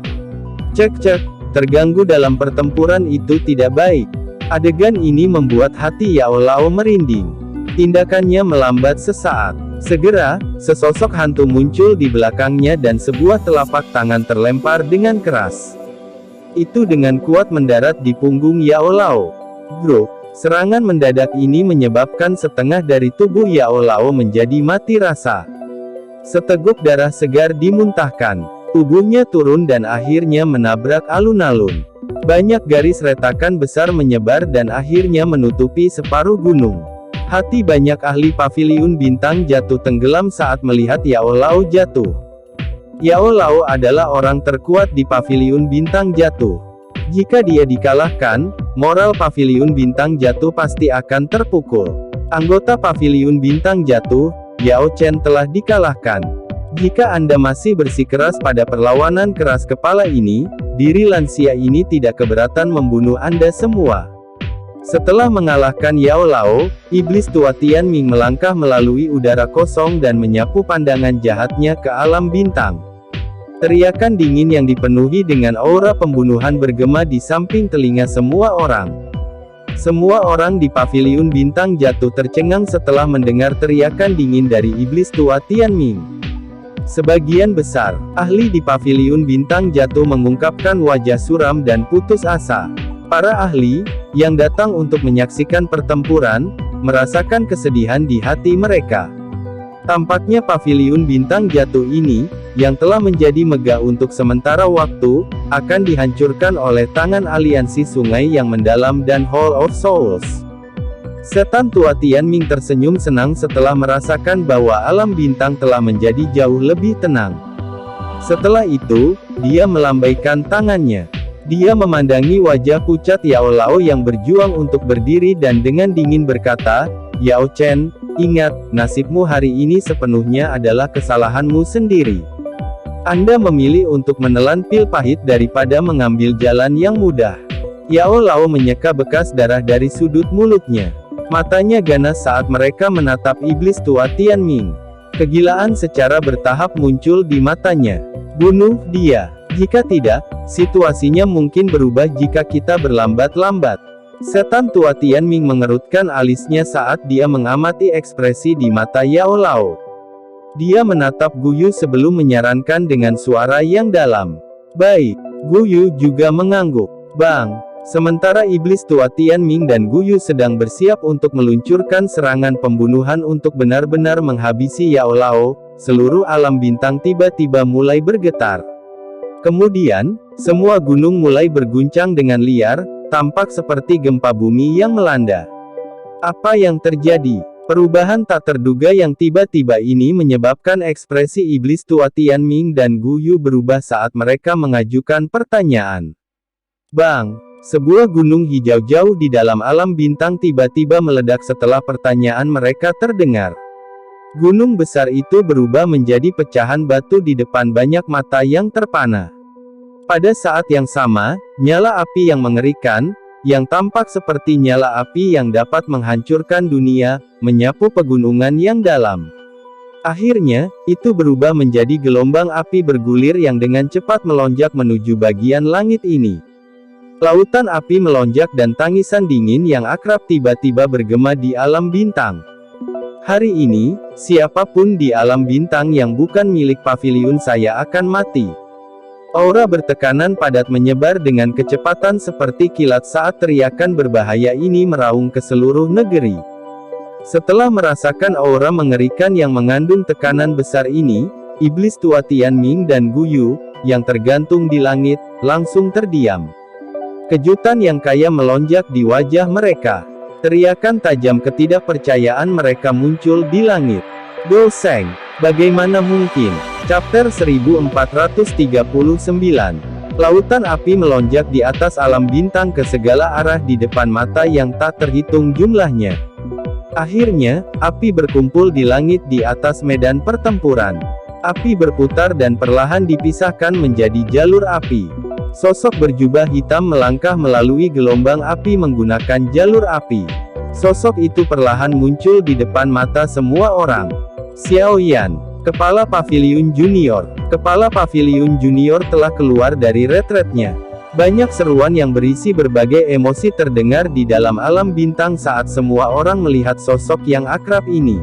Cek-cek, terganggu dalam pertempuran itu tidak baik. Adegan ini membuat hati Yao Lao merinding. Tindakannya melambat sesaat. Segera, sesosok hantu muncul di belakangnya dan sebuah telapak tangan terlempar dengan keras. Itu dengan kuat mendarat di punggung Yao Lao. Bro! Serangan mendadak ini menyebabkan setengah dari tubuh Yao Lao menjadi mati rasa. Seteguk darah segar dimuntahkan. Tubuhnya turun dan akhirnya menabrak alun-alun. Banyak garis retakan besar menyebar dan akhirnya menutupi separuh gunung. Hati banyak ahli paviliun bintang jatuh tenggelam saat melihat Yao Lao jatuh. Yao Lao adalah orang terkuat di paviliun bintang jatuh. Jika dia dikalahkan, moral paviliun bintang jatuh pasti akan terpukul. Anggota paviliun bintang jatuh, Yao Chen telah dikalahkan. Jika Anda masih bersikeras pada perlawanan keras kepala ini, diri lansia ini tidak keberatan membunuh Anda semua. Setelah mengalahkan Yao Lao, iblis tua Tian Ming melangkah melalui udara kosong dan menyapu pandangan jahatnya ke alam bintang. Teriakan dingin yang dipenuhi dengan aura pembunuhan bergema di samping telinga semua orang. Semua orang di paviliun bintang jatuh tercengang setelah mendengar teriakan dingin dari iblis tua Tianming. Sebagian besar ahli di paviliun bintang jatuh mengungkapkan wajah suram dan putus asa. Para ahli yang datang untuk menyaksikan pertempuran merasakan kesedihan di hati mereka. Tampaknya paviliun bintang jatuh ini, yang telah menjadi megah untuk sementara waktu, akan dihancurkan oleh tangan aliansi sungai yang mendalam dan Hall of Souls. Setan tua Tianming tersenyum senang setelah merasakan bahwa alam bintang telah menjadi jauh lebih tenang. Setelah itu, dia melambaikan tangannya. Dia memandangi wajah pucat Yao Lao yang berjuang untuk berdiri dan dengan dingin berkata, "Yao Chen, ingat, nasibmu hari ini sepenuhnya adalah kesalahanmu sendiri. Anda memilih untuk menelan pil pahit daripada mengambil jalan yang mudah." Yao Lao menyeka bekas darah dari sudut mulutnya. Matanya ganas saat mereka menatap iblis tua Tianming. Kegilaan secara bertahap muncul di matanya. "Bunuh dia. Jika tidak, situasinya mungkin berubah jika kita berlambat-lambat." Setan tua Tianming mengerutkan alisnya saat dia mengamati ekspresi di mata Yao Lao. Dia menatap Guyu sebelum menyarankan dengan suara yang dalam. "Baik." Guyu juga mengangguk. Bang! Sementara iblis tua Tianming dan Guyu sedang bersiap untuk meluncurkan serangan pembunuhan untuk benar-benar menghabisi Yao Lao, seluruh alam bintang tiba-tiba mulai bergetar. Kemudian, semua gunung mulai berguncang dengan liar, tampak seperti gempa bumi yang melanda. Apa yang terjadi? Perubahan tak terduga yang tiba-tiba ini menyebabkan ekspresi iblis tua Tianming dan Guyu berubah saat mereka mengajukan pertanyaan. Bang! Sebuah gunung hijau jauh di dalam alam bintang tiba-tiba meledak setelah pertanyaan mereka terdengar. Gunung besar itu berubah menjadi pecahan batu di depan banyak mata yang terpana. Pada saat yang sama, nyala api yang mengerikan, yang tampak seperti nyala api yang dapat menghancurkan dunia, menyapu pegunungan yang dalam. Akhirnya, itu berubah menjadi gelombang api bergulir yang dengan cepat melonjak menuju bagian langit ini. Lautan api melonjak dan tangisan dingin yang akrab tiba-tiba bergema di alam bintang. Hari ini, siapapun di alam bintang yang bukan milik paviliun saya akan mati. Aura bertekanan padat menyebar dengan kecepatan seperti kilat saat teriakan berbahaya ini meraung ke seluruh negeri. Setelah merasakan aura mengerikan yang mengandung tekanan besar ini, iblis tua Tianming dan Guyu, yang tergantung di langit, langsung terdiam. Kejutan yang kaya melonjak di wajah mereka. Teriakan tajam ketidakpercayaan mereka muncul di langit. "Do Seng, bagaimana mungkin?" Chapter 1439. Lautan api melonjak di atas alam bintang ke segala arah di depan mata yang tak terhitung jumlahnya. Akhirnya, api berkumpul di langit di atas medan pertempuran. Api berputar dan perlahan dipisahkan menjadi jalur api. Sosok berjubah hitam melangkah melalui gelombang api menggunakan jalur api. Sosok itu perlahan muncul di depan mata semua orang. Xiao Yan, Kepala Paviliun Junior. Kepala Paviliun Junior telah keluar dari retretnya. Banyak seruan yang berisi berbagai emosi terdengar di dalam alam bintang saat semua orang melihat sosok yang akrab ini.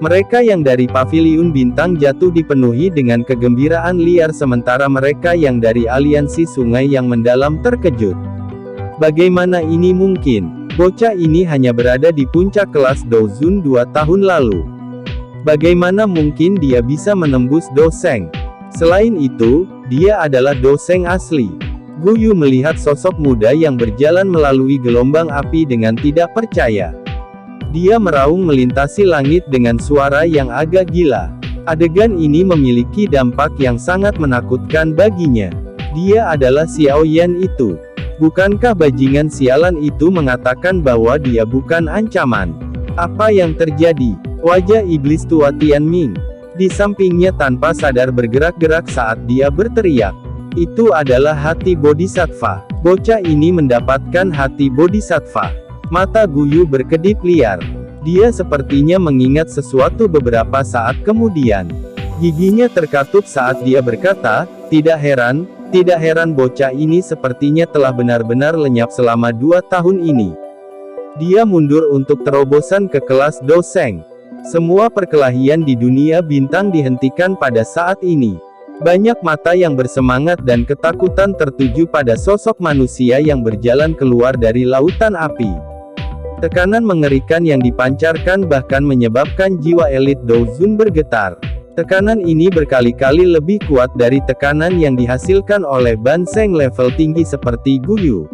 Mereka yang dari paviliun bintang jatuh dipenuhi dengan kegembiraan liar sementara mereka yang dari aliansi sungai yang mendalam terkejut. Bagaimana ini mungkin? Bocah ini hanya berada di puncak kelas Dozun 2 tahun lalu. Bagaimana mungkin dia bisa menembus Do Seng? Selain itu, dia adalah Do Seng asli. Guyu melihat sosok muda yang berjalan melalui gelombang api dengan tidak percaya. Dia meraung melintasi langit dengan suara yang agak gila. Adegan ini memiliki dampak yang sangat menakutkan baginya. Dia adalah Xiao Yan itu. Bukankah bajingan sialan itu mengatakan bahwa dia bukan ancaman? Apa yang terjadi? Wajah iblis tua Tianming di sampingnya tanpa sadar bergerak-gerak saat dia berteriak. Itu adalah hati bodhisattva. Bocah ini mendapatkan hati bodhisattva. Mata Guyu berkedip liar. Dia sepertinya mengingat sesuatu beberapa saat kemudian. Giginya terkatup saat dia berkata, tidak heran bocah ini sepertinya telah benar-benar lenyap selama 2 tahun ini. Dia mundur untuk terobosan ke kelas Doseng. Semua perkelahian di dunia bintang dihentikan pada saat ini. Banyak mata yang bersemangat dan ketakutan tertuju pada sosok manusia yang berjalan keluar dari lautan api. Tekanan mengerikan yang dipancarkan bahkan menyebabkan jiwa elit Douzun bergetar. Tekanan ini berkali-kali lebih kuat dari tekanan yang dihasilkan oleh Banseng level tinggi seperti Guyu.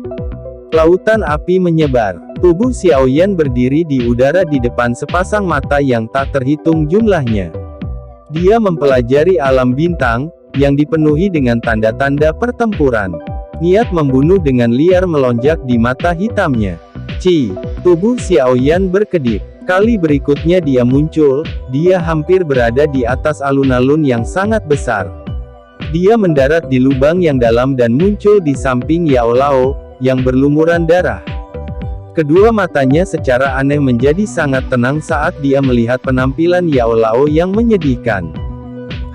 Lautan api menyebar. Tubuh Xiaoyan berdiri di udara di depan sepasang mata yang tak terhitung jumlahnya. Dia mempelajari alam bintang, yang dipenuhi dengan tanda-tanda pertempuran. Niat membunuh dengan liar melonjak di mata hitamnya. Tubuh Xiaoyan berkedip. Kali berikutnya dia muncul, dia hampir berada di atas alun-alun yang sangat besar. Dia mendarat di lubang yang dalam dan muncul di samping Yao Lao, yang berlumuran darah. Kedua matanya secara aneh menjadi sangat tenang saat dia melihat penampilan Yao Lao yang menyedihkan.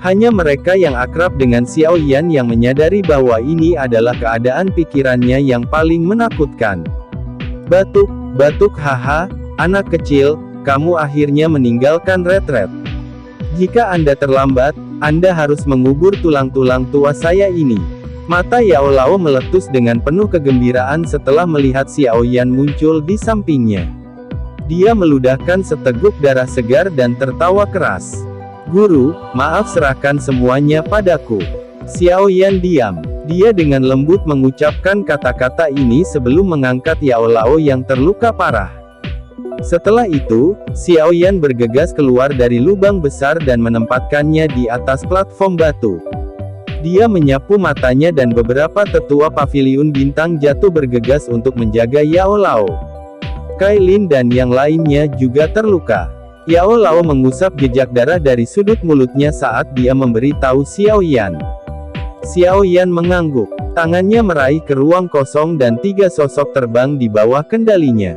Hanya mereka yang akrab dengan Xiaoyan yang menyadari bahwa ini adalah keadaan pikirannya yang paling menakutkan. Batuk, haha, anak kecil, kamu akhirnya meninggalkan retret. Jika Anda terlambat, Anda harus mengubur tulang-tulang tua saya ini. Mata Yao Lao meletus dengan penuh kegembiraan setelah melihat Xiaoyan muncul di sampingnya. Dia meludahkan seteguk darah segar dan tertawa keras. Guru, maaf serahkan semuanya padaku. Xiaoyan diam. Dia dengan lembut mengucapkan kata-kata ini sebelum mengangkat Yao Lao yang terluka parah. Setelah itu, Xiaoyan bergegas keluar dari lubang besar dan menempatkannya di atas platform batu. Dia menyapu matanya dan beberapa tetua paviliun bintang jatuh bergegas untuk menjaga Yao Lao. Kailin dan yang lainnya juga terluka. Yao Lao mengusap jejak darah dari sudut mulutnya saat dia memberi tahu Xiaoyan. Xiaoyan mengangguk. Tangannya meraih ke ruang kosong dan 3 sosok terbang di bawah kendalinya.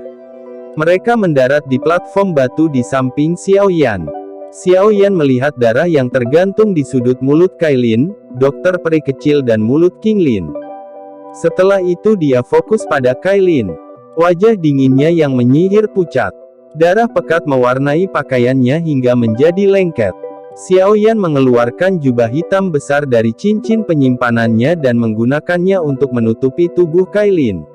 Mereka mendarat di platform batu di samping Xiaoyan. Xiaoyan melihat darah yang tergantung di sudut mulut Kailin, dokter peri kecil dan mulut Qinglin. Setelah itu dia fokus pada Kailin. Wajah dinginnya yang menyihir pucat. Darah pekat mewarnai pakaiannya hingga menjadi lengket. Xiaoyan mengeluarkan jubah hitam besar dari cincin penyimpanannya dan menggunakannya untuk menutupi tubuh Kailin.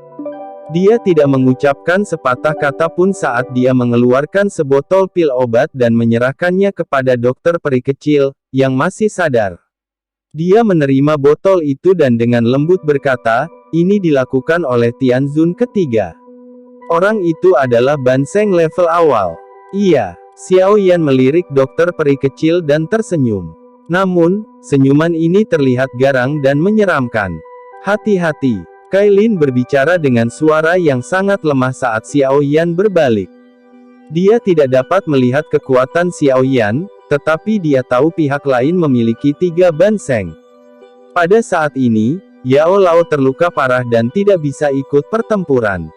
Dia tidak mengucapkan sepatah kata pun saat dia mengeluarkan sebotol pil obat dan menyerahkannya kepada dokter peri kecil, yang masih sadar. Dia menerima botol itu dan dengan lembut berkata, ini dilakukan oleh Tianzun ketiga. Orang itu adalah Banseng level awal. Iya. Xiaoyan melirik dokter peri kecil dan tersenyum. Namun, senyuman ini terlihat garang dan menyeramkan. Hati-hati. Kailin berbicara dengan suara yang sangat lemah saat Xiaoyan berbalik. Dia tidak dapat melihat kekuatan Xiaoyan, tetapi dia tahu pihak lain memiliki 3 Banseng. Pada saat ini, Yao Lao terluka parah dan tidak bisa ikut pertempuran.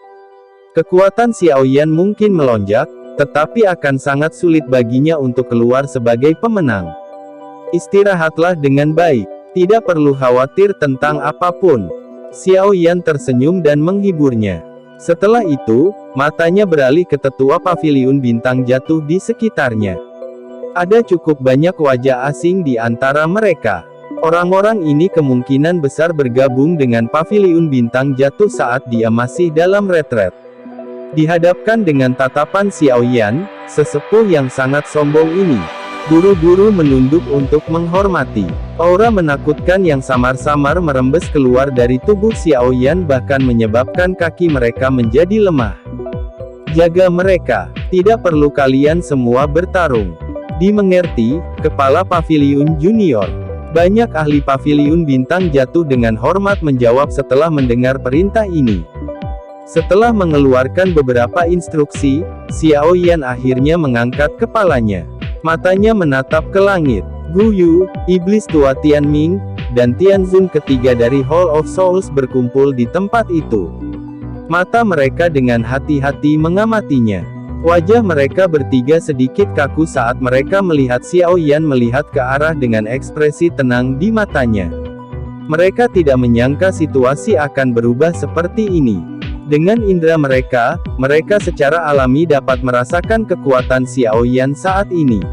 Kekuatan Xiaoyan mungkin melonjak, tetapi akan sangat sulit baginya untuk keluar sebagai pemenang. Istirahatlah dengan baik. Tidak perlu khawatir tentang apapun. Xiaoyan tersenyum dan menghiburnya. Setelah itu, matanya beralih ke tetua paviliun bintang jatuh di sekitarnya. Ada cukup banyak wajah asing di antara mereka. Orang-orang ini kemungkinan besar bergabung dengan paviliun bintang jatuh saat dia masih dalam retret. Dihadapkan dengan tatapan Xiaoyan, sesepuh yang sangat sombong ini, buru-buru menunduk untuk menghormati. Aura menakutkan yang samar-samar merembes keluar dari tubuh Xiaoyan bahkan menyebabkan kaki mereka menjadi lemah. Jaga mereka, tidak perlu kalian semua bertarung. Dimengerti, Kepala Paviliun Junior. Banyak ahli paviliun bintang jatuh dengan hormat menjawab setelah mendengar perintah ini. Setelah mengeluarkan beberapa instruksi, Xiaoyan akhirnya mengangkat kepalanya. Matanya menatap ke langit. Guyu, iblis tua Tianming, dan Tianzun ketiga dari Hall of Souls berkumpul di tempat itu. Mata mereka dengan hati-hati mengamatinya. Wajah mereka bertiga sedikit kaku saat mereka melihat Xiaoyan melihat ke arah dengan ekspresi tenang di matanya. Mereka tidak menyangka situasi akan berubah seperti ini. Dengan indera mereka, mereka secara alami dapat merasakan kekuatan Xiao Yan saat ini.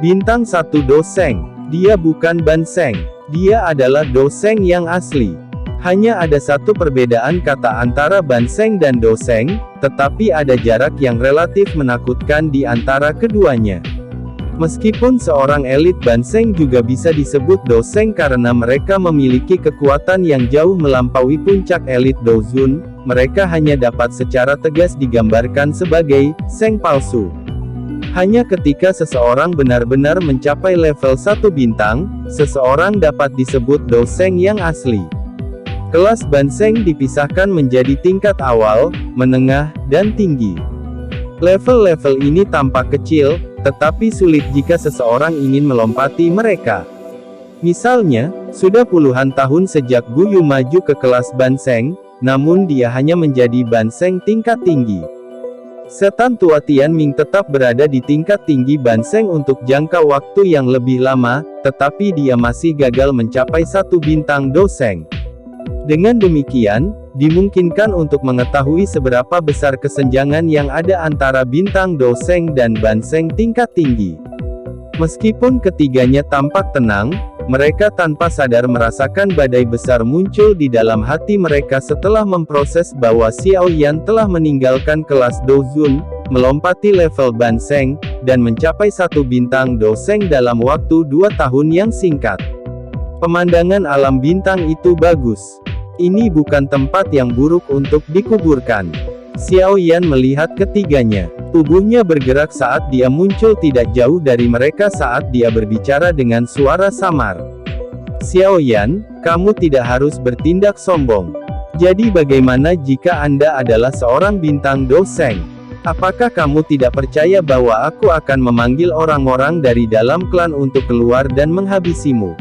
Bintang 1 Do Sheng. Dia bukan Ban Sheng. Dia adalah Do Sheng yang asli. Hanya ada satu perbedaan kata antara Ban Sheng dan Do Sheng, tetapi ada jarak yang relatif menakutkan di antara keduanya. Meskipun seorang elit Ban Sheng juga bisa disebut Do Sheng karena mereka memiliki kekuatan yang jauh melampaui puncak elit Do Zun, mereka hanya dapat secara tegas digambarkan sebagai Sheng palsu. Hanya ketika seseorang benar-benar mencapai level 1 bintang, seseorang dapat disebut Do Sheng yang asli. Kelas Ban Sheng dipisahkan menjadi tingkat awal, menengah, dan tinggi. Level-level ini tampak kecil, tetapi sulit jika seseorang ingin melompati mereka. Misalnya, sudah puluhan tahun sejak Gu Yu maju ke kelas Ban Sheng, namun dia hanya menjadi Ban Sheng tingkat tinggi. Setan tua Tianming tetap berada di tingkat tinggi Ban Sheng untuk jangka waktu yang lebih lama, tetapi dia masih gagal mencapai 1 bintang Do Sheng. Dengan demikian, dimungkinkan untuk mengetahui seberapa besar kesenjangan yang ada antara bintang Do Sheng dan Ban Sheng tingkat tinggi. Meskipun ketiganya tampak tenang, mereka tanpa sadar merasakan badai besar muncul di dalam hati mereka setelah memproses bahwa Xiao Yan telah meninggalkan kelas Do Zun, melompati level Ban Sheng, dan mencapai 1 bintang Do Sheng dalam waktu 2 tahun yang singkat. Pemandangan alam bintang itu bagus. Ini bukan tempat yang buruk untuk dikuburkan. Xiao Yan melihat ketiganya. Tubuhnya bergerak saat dia muncul tidak jauh dari mereka saat dia berbicara dengan suara samar. Xiao Yan, kamu tidak harus bertindak sombong. Jadi bagaimana jika Anda adalah seorang bintang Do Sheng? Apakah kamu tidak percaya bahwa aku akan memanggil orang-orang dari dalam klan untuk keluar dan menghabisimu?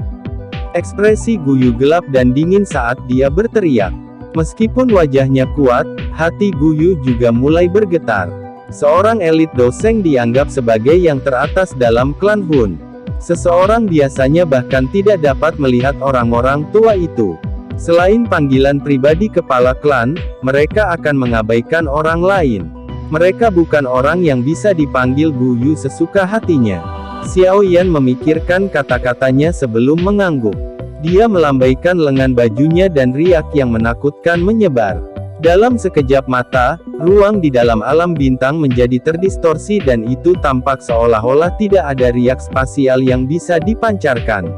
Ekspresi Gu Yu gelap dan dingin saat dia berteriak. Meskipun wajahnya kuat, hati Gu Yu juga mulai bergetar. Seorang elit Do Sheng dianggap sebagai yang teratas dalam klan Hun. Seseorang biasanya bahkan tidak dapat melihat orang-orang tua itu. Selain panggilan pribadi kepala klan, mereka akan mengabaikan orang lain. Mereka bukan orang yang bisa dipanggil Gu Yu sesuka hatinya. Xiao Yan memikirkan kata-katanya sebelum mengangguk. Dia melambaikan lengan bajunya dan riak yang menakutkan menyebar. Dalam sekejap mata, ruang di dalam alam bintang menjadi terdistorsi dan itu tampak seolah-olah tidak ada riak spasial yang bisa dipancarkan.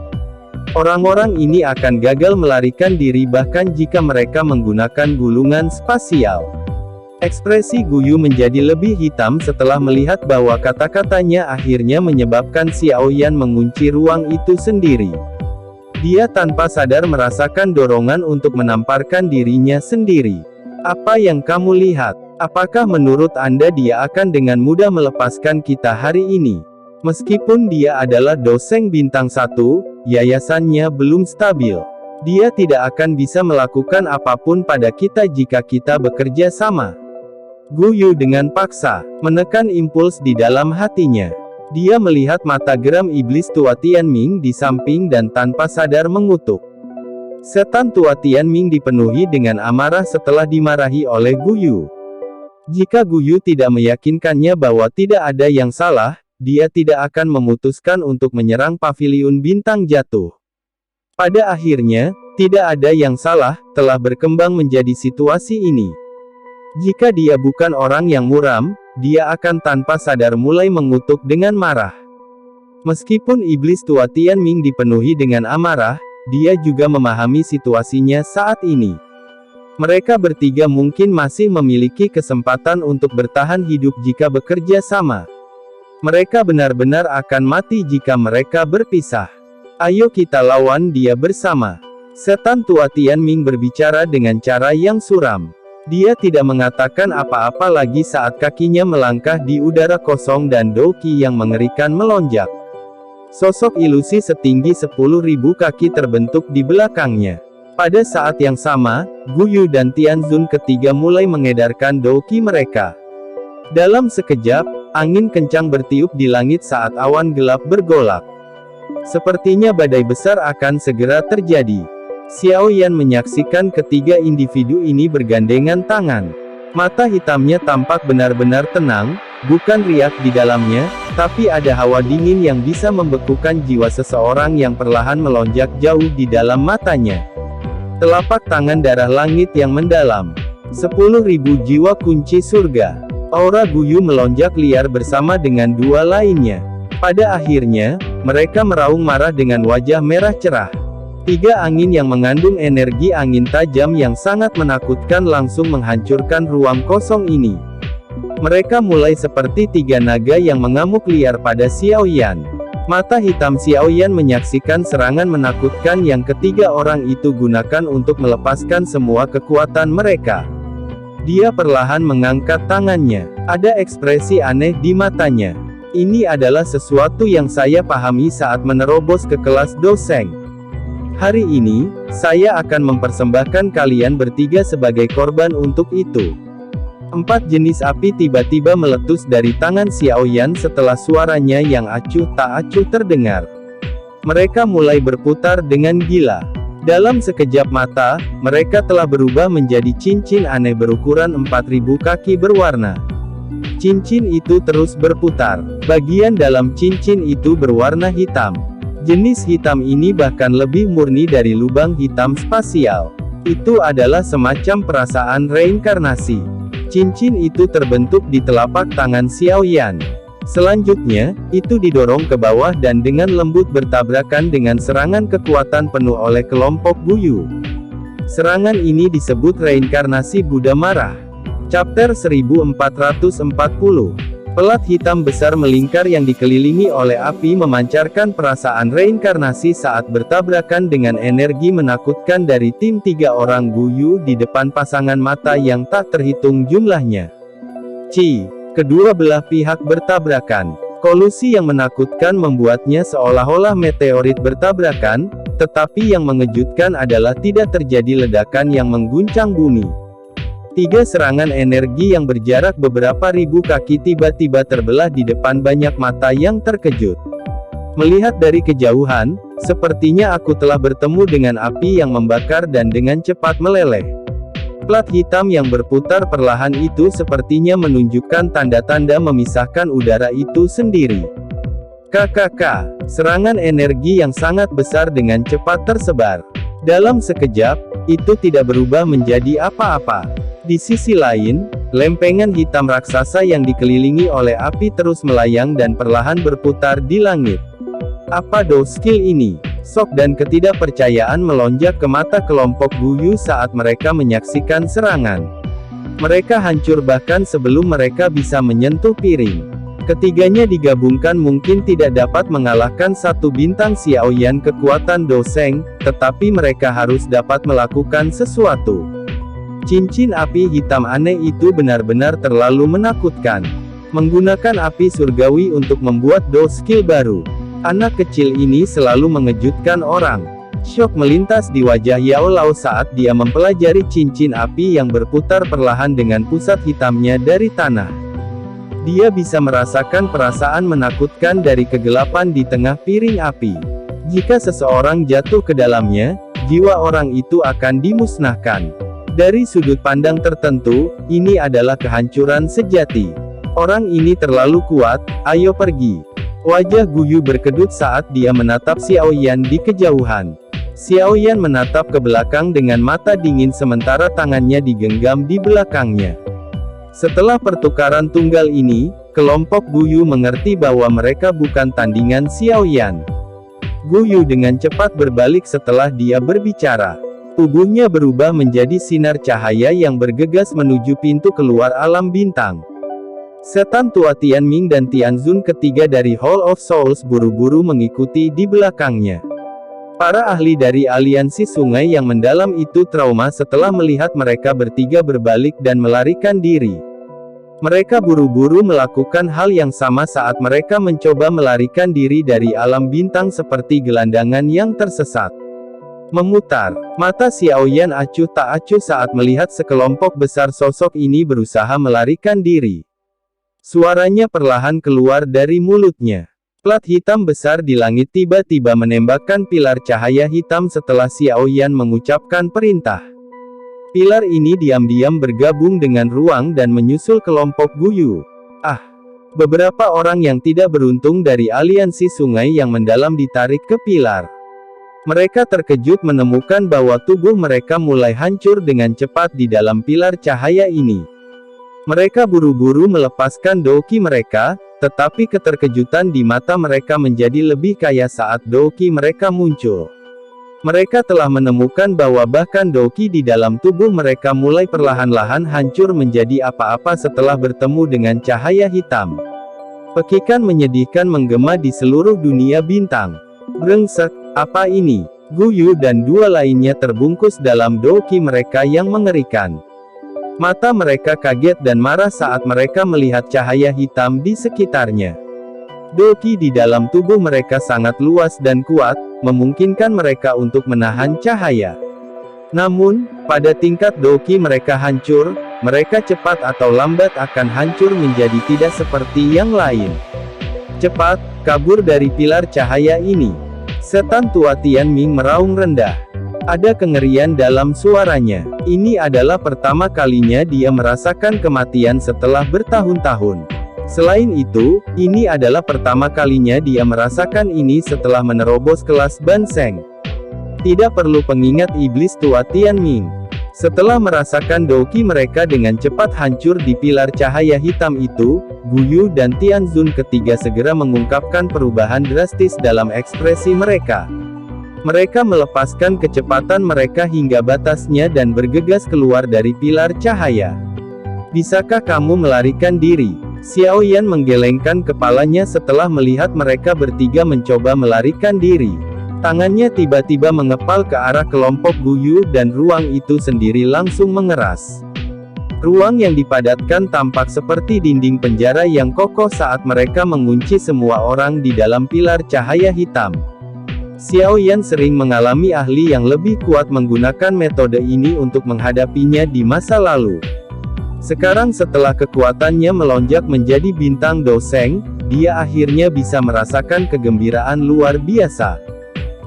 Orang-orang ini akan gagal melarikan diri bahkan jika mereka menggunakan gulungan spasial. Ekspresi Gu Yu menjadi lebih hitam setelah melihat bahwa kata-katanya akhirnya menyebabkan Xiao Yan mengunci ruang itu sendiri. Dia tanpa sadar merasakan dorongan untuk menamparkan dirinya sendiri. Apa yang kamu lihat? Apakah menurut Anda dia akan dengan mudah melepaskan kita hari ini? Meskipun dia adalah Do Sheng bintang 1, yayasannya belum stabil. Dia tidak akan bisa melakukan apapun pada kita jika kita bekerja sama. Gu Yu dengan paksa menekan impuls di dalam hatinya. Dia melihat mata geram iblis tua Tianming di samping dan tanpa sadar mengutuk. Setan tua Tianming dipenuhi dengan amarah setelah dimarahi oleh Gu Yu. Jika Gu Yu tidak meyakinkannya bahwa tidak ada yang salah, dia tidak akan memutuskan untuk menyerang paviliun bintang jatuh. Pada akhirnya, tidak ada yang salah, telah berkembang menjadi situasi ini. Jika dia bukan orang yang muram, dia akan tanpa sadar mulai mengutuk dengan marah. Meskipun iblis tua Tianming dipenuhi dengan amarah, dia juga memahami situasinya saat ini. Mereka bertiga mungkin masih memiliki kesempatan untuk bertahan hidup jika bekerja sama. Mereka benar-benar akan mati jika mereka berpisah. Ayo kita lawan dia bersama. Setan tua Tianming berbicara dengan cara yang suram. Dia tidak mengatakan apa-apa lagi saat kakinya melangkah di udara kosong dan Doki yang mengerikan melonjak. Sosok ilusi setinggi 10.000 kaki terbentuk di belakangnya. Pada saat yang sama, Gu Yu dan Tianzun ketiga mulai mengedarkan Doki mereka. Dalam sekejap, angin kencang bertiup di langit saat awan gelap bergolak. Sepertinya badai besar akan segera terjadi. Xiao Yan menyaksikan ketiga individu ini bergandengan tangan. Mata hitamnya tampak benar-benar tenang, bukan riak di dalamnya, tapi ada hawa dingin yang bisa membekukan jiwa seseorang yang perlahan melonjak jauh di dalam matanya. Telapak tangan darah langit yang mendalam. 10.000 jiwa kunci surga. Aura Guyu melonjak liar bersama dengan dua lainnya. Pada akhirnya, mereka meraung marah dengan wajah merah cerah. Tiga angin yang mengandung energi angin tajam yang sangat menakutkan langsung menghancurkan ruang kosong ini. Mereka mulai seperti tiga naga yang mengamuk liar pada Xiao Yan. Mata hitam Xiao Yan menyaksikan serangan menakutkan yang ketiga orang itu gunakan untuk melepaskan semua kekuatan mereka. Dia perlahan mengangkat tangannya. Ada ekspresi aneh di matanya. Ini adalah sesuatu yang saya pahami saat menerobos ke kelas Doseng. Hari ini, saya akan mempersembahkan kalian bertiga sebagai korban untuk itu. 4 jenis api tiba-tiba meletus dari tangan Xiao Yan setelah suaranya yang acuh tak acuh terdengar. Mereka mulai berputar dengan gila. Dalam sekejap mata, mereka telah berubah menjadi cincin aneh berukuran 4.000 kaki berwarna. Cincin itu terus berputar. Bagian dalam cincin itu berwarna hitam. Jenis hitam ini bahkan lebih murni dari lubang hitam spasial. Itu adalah semacam perasaan reinkarnasi. Cincin itu terbentuk di telapak tangan Xiao Yan. Selanjutnya, itu didorong ke bawah dan dengan lembut bertabrakan dengan serangan kekuatan penuh oleh kelompok Guyu. Serangan ini disebut reinkarnasi Buddha marah. Chapter 1440. Pelat hitam besar melingkar yang dikelilingi oleh api memancarkan perasaan reinkarnasi saat bertabrakan dengan energi menakutkan dari tim 3 orang Guyu di depan pasangan mata yang tak terhitung jumlahnya. Kedua belah pihak bertabrakan. Kolusi yang menakutkan membuatnya seolah-olah meteorit bertabrakan, tetapi yang mengejutkan adalah tidak terjadi ledakan yang mengguncang bumi. 3 serangan energi yang berjarak beberapa ribu kaki tiba-tiba terbelah di depan banyak mata yang terkejut. Melihat dari kejauhan, sepertinya aku telah bertemu dengan api yang membakar dan dengan cepat meleleh. Plat hitam yang berputar perlahan itu sepertinya menunjukkan tanda-tanda memisahkan udara itu sendiri. Serangan energi yang sangat besar dengan cepat tersebar. Dalam sekejap, itu tidak berubah menjadi apa-apa. Di sisi lain, lempengan hitam raksasa yang dikelilingi oleh api terus melayang dan perlahan berputar di langit. Apa skill ini? Sok dan ketidakpercayaan melonjak ke mata kelompok Guyu saat mereka menyaksikan serangan. Mereka hancur bahkan sebelum mereka bisa menyentuh piring. Ketiganya digabungkan mungkin tidak dapat mengalahkan satu bintang Xiao Yan kekuatan Doseng, tetapi mereka harus dapat melakukan sesuatu. Cincin api hitam aneh itu benar-benar terlalu menakutkan. Menggunakan api surgawi untuk membuat skill baru. Anak kecil ini selalu mengejutkan orang. Syok melintas di wajah Yao Lao saat dia mempelajari cincin api yang berputar perlahan dengan pusat hitamnya dari tanah. Dia bisa merasakan perasaan menakutkan dari kegelapan di tengah piring api. Jika seseorang jatuh ke dalamnya, jiwa orang itu akan dimusnahkan. Dari sudut pandang tertentu, ini adalah kehancuran sejati. Orang ini terlalu kuat, ayo pergi. Wajah Guyu berkedut saat dia menatap Xiao Yan di kejauhan. Xiao Yan menatap ke belakang dengan mata dingin sementara tangannya digenggam di belakangnya. Setelah pertukaran tunggal ini, kelompok Guyu mengerti bahwa mereka bukan tandingan Xiao Yan. Guyu dengan cepat berbalik setelah dia berbicara. Tubuhnya berubah menjadi sinar cahaya yang bergegas menuju pintu keluar alam bintang. Setan tua Tianming dan Tianzun ketiga dari Hall of Souls buru-buru mengikuti di belakangnya. Para ahli dari aliansi sungai yang mendalam itu trauma setelah melihat mereka bertiga berbalik dan melarikan diri. Mereka buru-buru melakukan hal yang sama saat mereka mencoba melarikan diri dari alam bintang seperti gelandangan yang tersesat. Memutar, mata Xiao Yan acuh tak acuh saat melihat sekelompok besar sosok ini berusaha melarikan diri. Suaranya perlahan keluar dari mulutnya. Plat hitam besar di langit tiba-tiba menembakkan pilar cahaya hitam setelah Xiao Yan mengucapkan perintah. Pilar ini diam-diam bergabung dengan ruang dan menyusul kelompok Guyu. Beberapa orang yang tidak beruntung dari aliansi sungai yang mendalam ditarik ke pilar. Mereka terkejut menemukan bahwa tubuh mereka mulai hancur dengan cepat di dalam pilar cahaya ini. Mereka buru-buru melepaskan doki mereka, tetapi keterkejutan di mata mereka menjadi lebih kaya saat doki mereka muncul. Mereka telah menemukan bahwa bahkan doki di dalam tubuh mereka mulai perlahan-lahan hancur menjadi apa-apa setelah bertemu dengan cahaya hitam. Pekikan menyedihkan menggema di seluruh dunia bintang. Brengsek, apa ini? Guyu dan dua lainnya terbungkus dalam doki mereka yang mengerikan. Mata mereka kaget dan marah saat mereka melihat cahaya hitam di sekitarnya. Doki di dalam tubuh mereka sangat luas dan kuat, memungkinkan mereka untuk menahan cahaya. Namun, pada tingkat doki mereka hancur, mereka cepat atau lambat akan hancur menjadi tidak seperti yang lain. Cepat, kabur dari pilar cahaya ini. Setan tua Tianming meraung rendah. Ada kengerian dalam suaranya. Ini adalah pertama kalinya dia merasakan kematian setelah bertahun-tahun. Selain itu, ini adalah pertama kalinya dia merasakan ini setelah menerobos kelas Banseng. Tidak perlu pengingat iblis tua Tianming. Setelah merasakan doki mereka dengan cepat hancur di pilar cahaya hitam itu, Guyu dan Tianzun ketiga segera mengungkapkan perubahan drastis dalam ekspresi mereka. Mereka melepaskan kecepatan mereka hingga batasnya dan bergegas keluar dari pilar cahaya. Bisakah kamu melarikan diri? Xiao Yan menggelengkan kepalanya setelah melihat mereka bertiga mencoba melarikan diri. Tangannya tiba-tiba mengepal ke arah kelompok Guyu dan ruang itu sendiri langsung mengeras. Ruang yang dipadatkan tampak seperti dinding penjara yang kokoh saat mereka mengunci semua orang di dalam pilar cahaya hitam. Xiao Yan sering mengalami ahli yang lebih kuat menggunakan metode ini untuk menghadapinya di masa lalu. Sekarang setelah kekuatannya melonjak menjadi bintang doseng, dia akhirnya bisa merasakan kegembiraan luar biasa.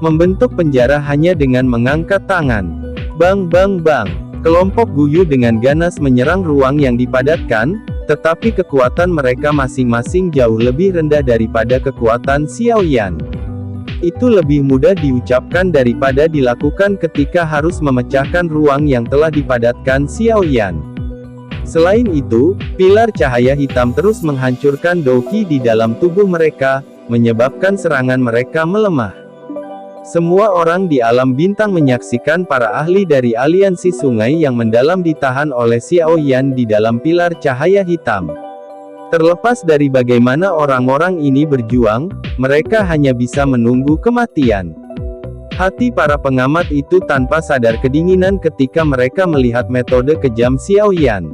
Membentuk penjara hanya dengan mengangkat tangan. Bang bang bang. Kelompok Guyu dengan ganas menyerang ruang yang dipadatkan, tetapi kekuatan mereka masing-masing jauh lebih rendah daripada kekuatan Xiao Yan. Itu lebih mudah diucapkan daripada dilakukan ketika harus memecahkan ruang yang telah dipadatkan Xiao Yan. Selain itu, pilar cahaya hitam terus menghancurkan doki di dalam tubuh mereka, menyebabkan serangan mereka melemah. Semua orang di alam bintang menyaksikan para ahli dari aliansi sungai yang mendalam ditahan oleh Xiao Yan di dalam pilar cahaya hitam. Terlepas dari bagaimana orang-orang ini berjuang, mereka hanya bisa menunggu kematian. Hati para pengamat itu tanpa sadar kedinginan ketika mereka melihat metode kejam Xiao Yan.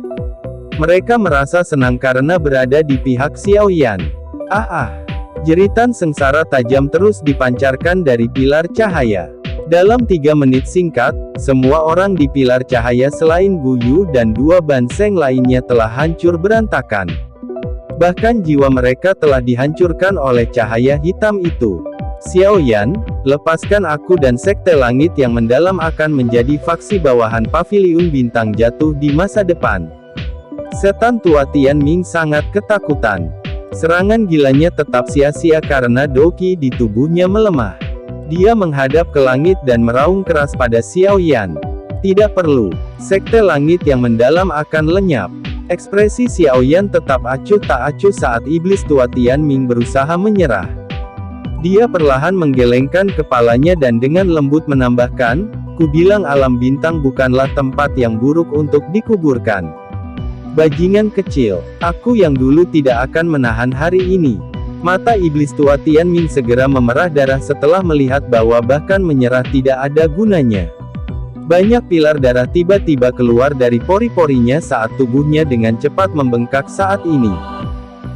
Mereka merasa senang karena berada di pihak Xiao Yan. Jeritan sengsara tajam terus dipancarkan dari pilar cahaya. Dalam 3 menit singkat, semua orang di pilar cahaya selain Guyu dan 2 Banseng lainnya telah hancur berantakan. Bahkan jiwa mereka telah dihancurkan oleh cahaya hitam itu. Xiao Yan, lepaskan aku dan Sekte Langit yang mendalam akan menjadi faksi bawahan Paviliun Bintang Jatuh di masa depan. Setan tua Tianming sangat ketakutan. Serangan gilanya tetap sia-sia karena doki di tubuhnya melemah. Dia menghadap ke langit dan meraung keras pada Xiao Yan. Tidak perlu, Sekte Langit yang mendalam akan lenyap. Ekspresi Xiao Yan tetap acuh tak acuh saat iblis tua Tianming berusaha menyerah. Dia perlahan menggelengkan kepalanya dan dengan lembut menambahkan, "Ku bilang alam bintang bukanlah tempat yang buruk untuk dikuburkan. Bajingan kecil, aku yang dulu tidak akan menahan hari ini." Mata iblis tua Tianming segera memerah darah setelah melihat bahwa bahkan menyerah tidak ada gunanya. Banyak pilar darah tiba-tiba keluar dari pori-porinya saat tubuhnya dengan cepat membengkak saat ini.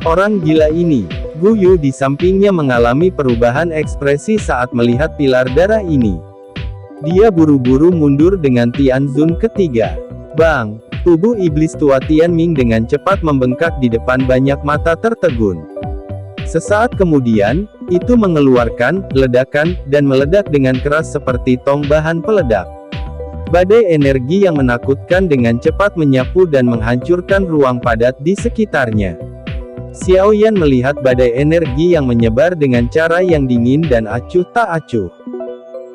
Orang gila ini, Guyu di sampingnya mengalami perubahan ekspresi saat melihat pilar darah ini. Dia buru-buru mundur dengan Tianzun ketiga. Bang! Tubuh iblis tua Tianming dengan cepat membengkak di depan banyak mata tertegun. Sesaat kemudian, Itu mengeluarkan ledakan dan meledak dengan keras seperti tong bahan peledak. Badai energi yang menakutkan dengan cepat menyapu dan menghancurkan ruang padat di sekitarnya. Xiao Yan melihat badai energi yang menyebar dengan cara yang dingin dan acuh tak acuh.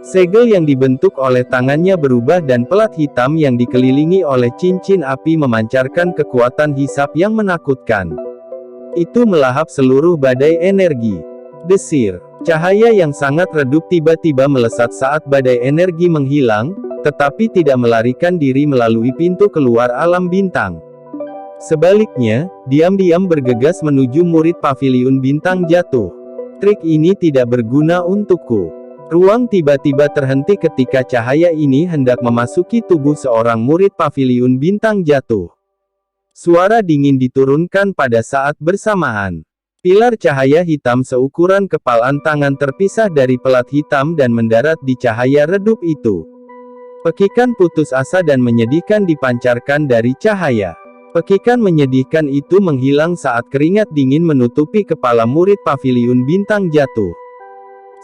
Segel yang dibentuk oleh tangannya berubah dan pelat hitam yang dikelilingi oleh cincin api memancarkan kekuatan hisap yang menakutkan. Itu melahap seluruh badai energi. Desir, cahaya yang sangat redup tiba-tiba melesat saat badai energi menghilang, tetapi tidak melarikan diri melalui pintu keluar alam bintang. Sebaliknya, diam-diam bergegas menuju murid paviliun bintang jatuh. Trik ini tidak berguna untukku. Ruang tiba-tiba terhenti ketika cahaya ini hendak memasuki tubuh seorang murid paviliun bintang jatuh. Suara dingin diturunkan pada saat bersamaan. Pilar cahaya hitam seukuran kepalan tangan terpisah dari pelat hitam dan mendarat di cahaya redup itu. Pekikan putus asa dan menyedihkan dipancarkan dari cahaya. Pekikan menyedihkan itu menghilang saat keringat dingin menutupi kepala murid paviliun bintang jatuh.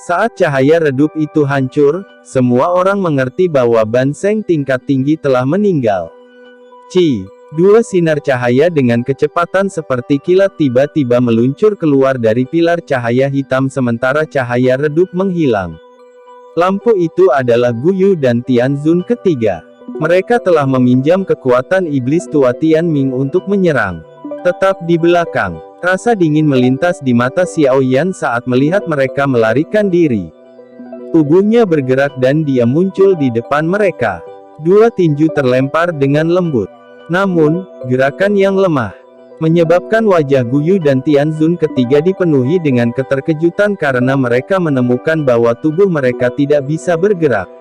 Saat cahaya redup itu hancur, semua orang mengerti bahwa Ban Seng tingkat tinggi telah meninggal. Dua sinar cahaya dengan kecepatan seperti kilat tiba-tiba meluncur keluar dari pilar cahaya hitam sementara cahaya redup menghilang. Lampu itu adalah Guyu dan Tianzun ketiga. Mereka telah meminjam kekuatan iblis tua Tianming untuk menyerang. Tetap di belakang, rasa dingin melintas di mata Xiao Yan saat melihat mereka melarikan diri. Tubuhnya bergerak dan dia muncul di depan mereka. Dua tinju terlempar dengan lembut. Namun, gerakan yang lemah menyebabkan wajah Guyu dan Tianzun ketiga dipenuhi dengan keterkejutan karena mereka menemukan bahwa tubuh mereka tidak bisa bergerak.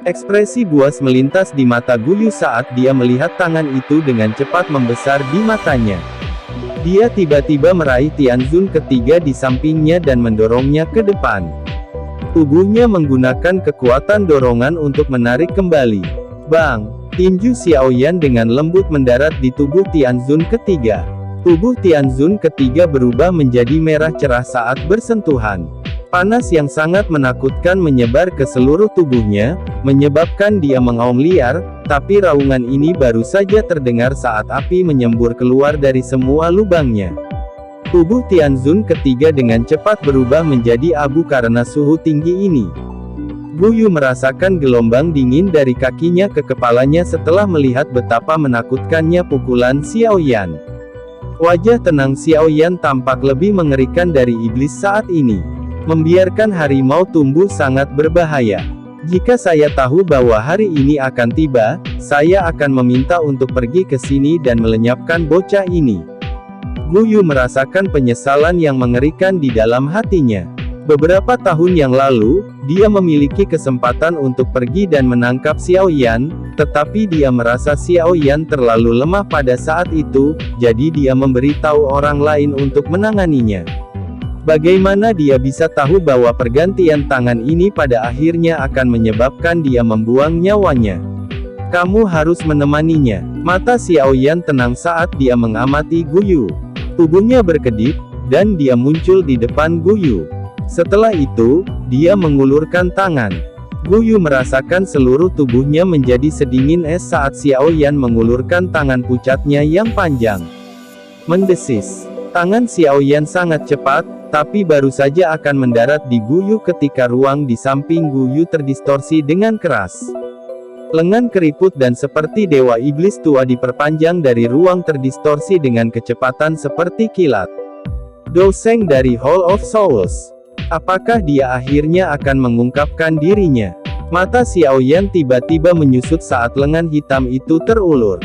Ekspresi buas melintas di mata Guyu saat dia melihat tangan itu dengan cepat membesar di matanya. Dia tiba-tiba meraih Tianzun ketiga di sampingnya dan mendorongnya ke depan. Tubuhnya menggunakan kekuatan dorongan untuk menarik kembali. Bang! Tinju Xiao Yan dengan lembut mendarat di tubuh Tianzun ketiga. Tubuh Tianzun ketiga berubah menjadi merah cerah saat bersentuhan. Panas yang sangat menakutkan menyebar ke seluruh tubuhnya, menyebabkan dia mengaum liar, tapi raungan ini baru saja terdengar saat api menyembur keluar dari semua lubangnya. Tubuh Tianzun ketiga dengan cepat berubah menjadi abu karena suhu tinggi ini. Guyu merasakan gelombang dingin dari kakinya ke kepalanya setelah melihat betapa menakutkannya pukulan Xiao Yan. Wajah tenang Xiao Yan tampak lebih mengerikan dari iblis saat ini. Membiarkan harimau tumbuh sangat berbahaya. Jika saya tahu bahwa hari ini akan tiba, saya akan meminta untuk pergi ke sini dan melenyapkan bocah ini. Guyu merasakan penyesalan yang mengerikan di dalam hatinya. Beberapa tahun yang lalu, dia memiliki kesempatan untuk pergi dan menangkap Xiao Yan, tetapi dia merasa Xiao Yan terlalu lemah pada saat itu, jadi dia memberitahu orang lain untuk menanganinya. Bagaimana dia bisa tahu bahwa pergantian tangan ini pada akhirnya akan menyebabkan dia membuang nyawanya? Kamu harus menemaninya. Mata Xiao Yan tenang saat dia mengamati Guyu. Tubuhnya berkedip, dan dia muncul di depan Guyu. Setelah itu, dia mengulurkan tangan. Guyu merasakan seluruh tubuhnya menjadi sedingin es saat Xiao Yan mengulurkan tangan pucatnya yang panjang. Mendesis. Tangan Xiao Yan sangat cepat, tapi baru saja akan mendarat di Guyu ketika ruang di samping Guyu terdistorsi dengan keras. Lengan keriput dan seperti dewa iblis tua diperpanjang dari ruang terdistorsi dengan kecepatan seperti kilat. Doseng dari Hall of Souls. Apakah dia akhirnya akan mengungkapkan dirinya? Mata Xiao Yan tiba-tiba menyusut saat lengan hitam itu terulur.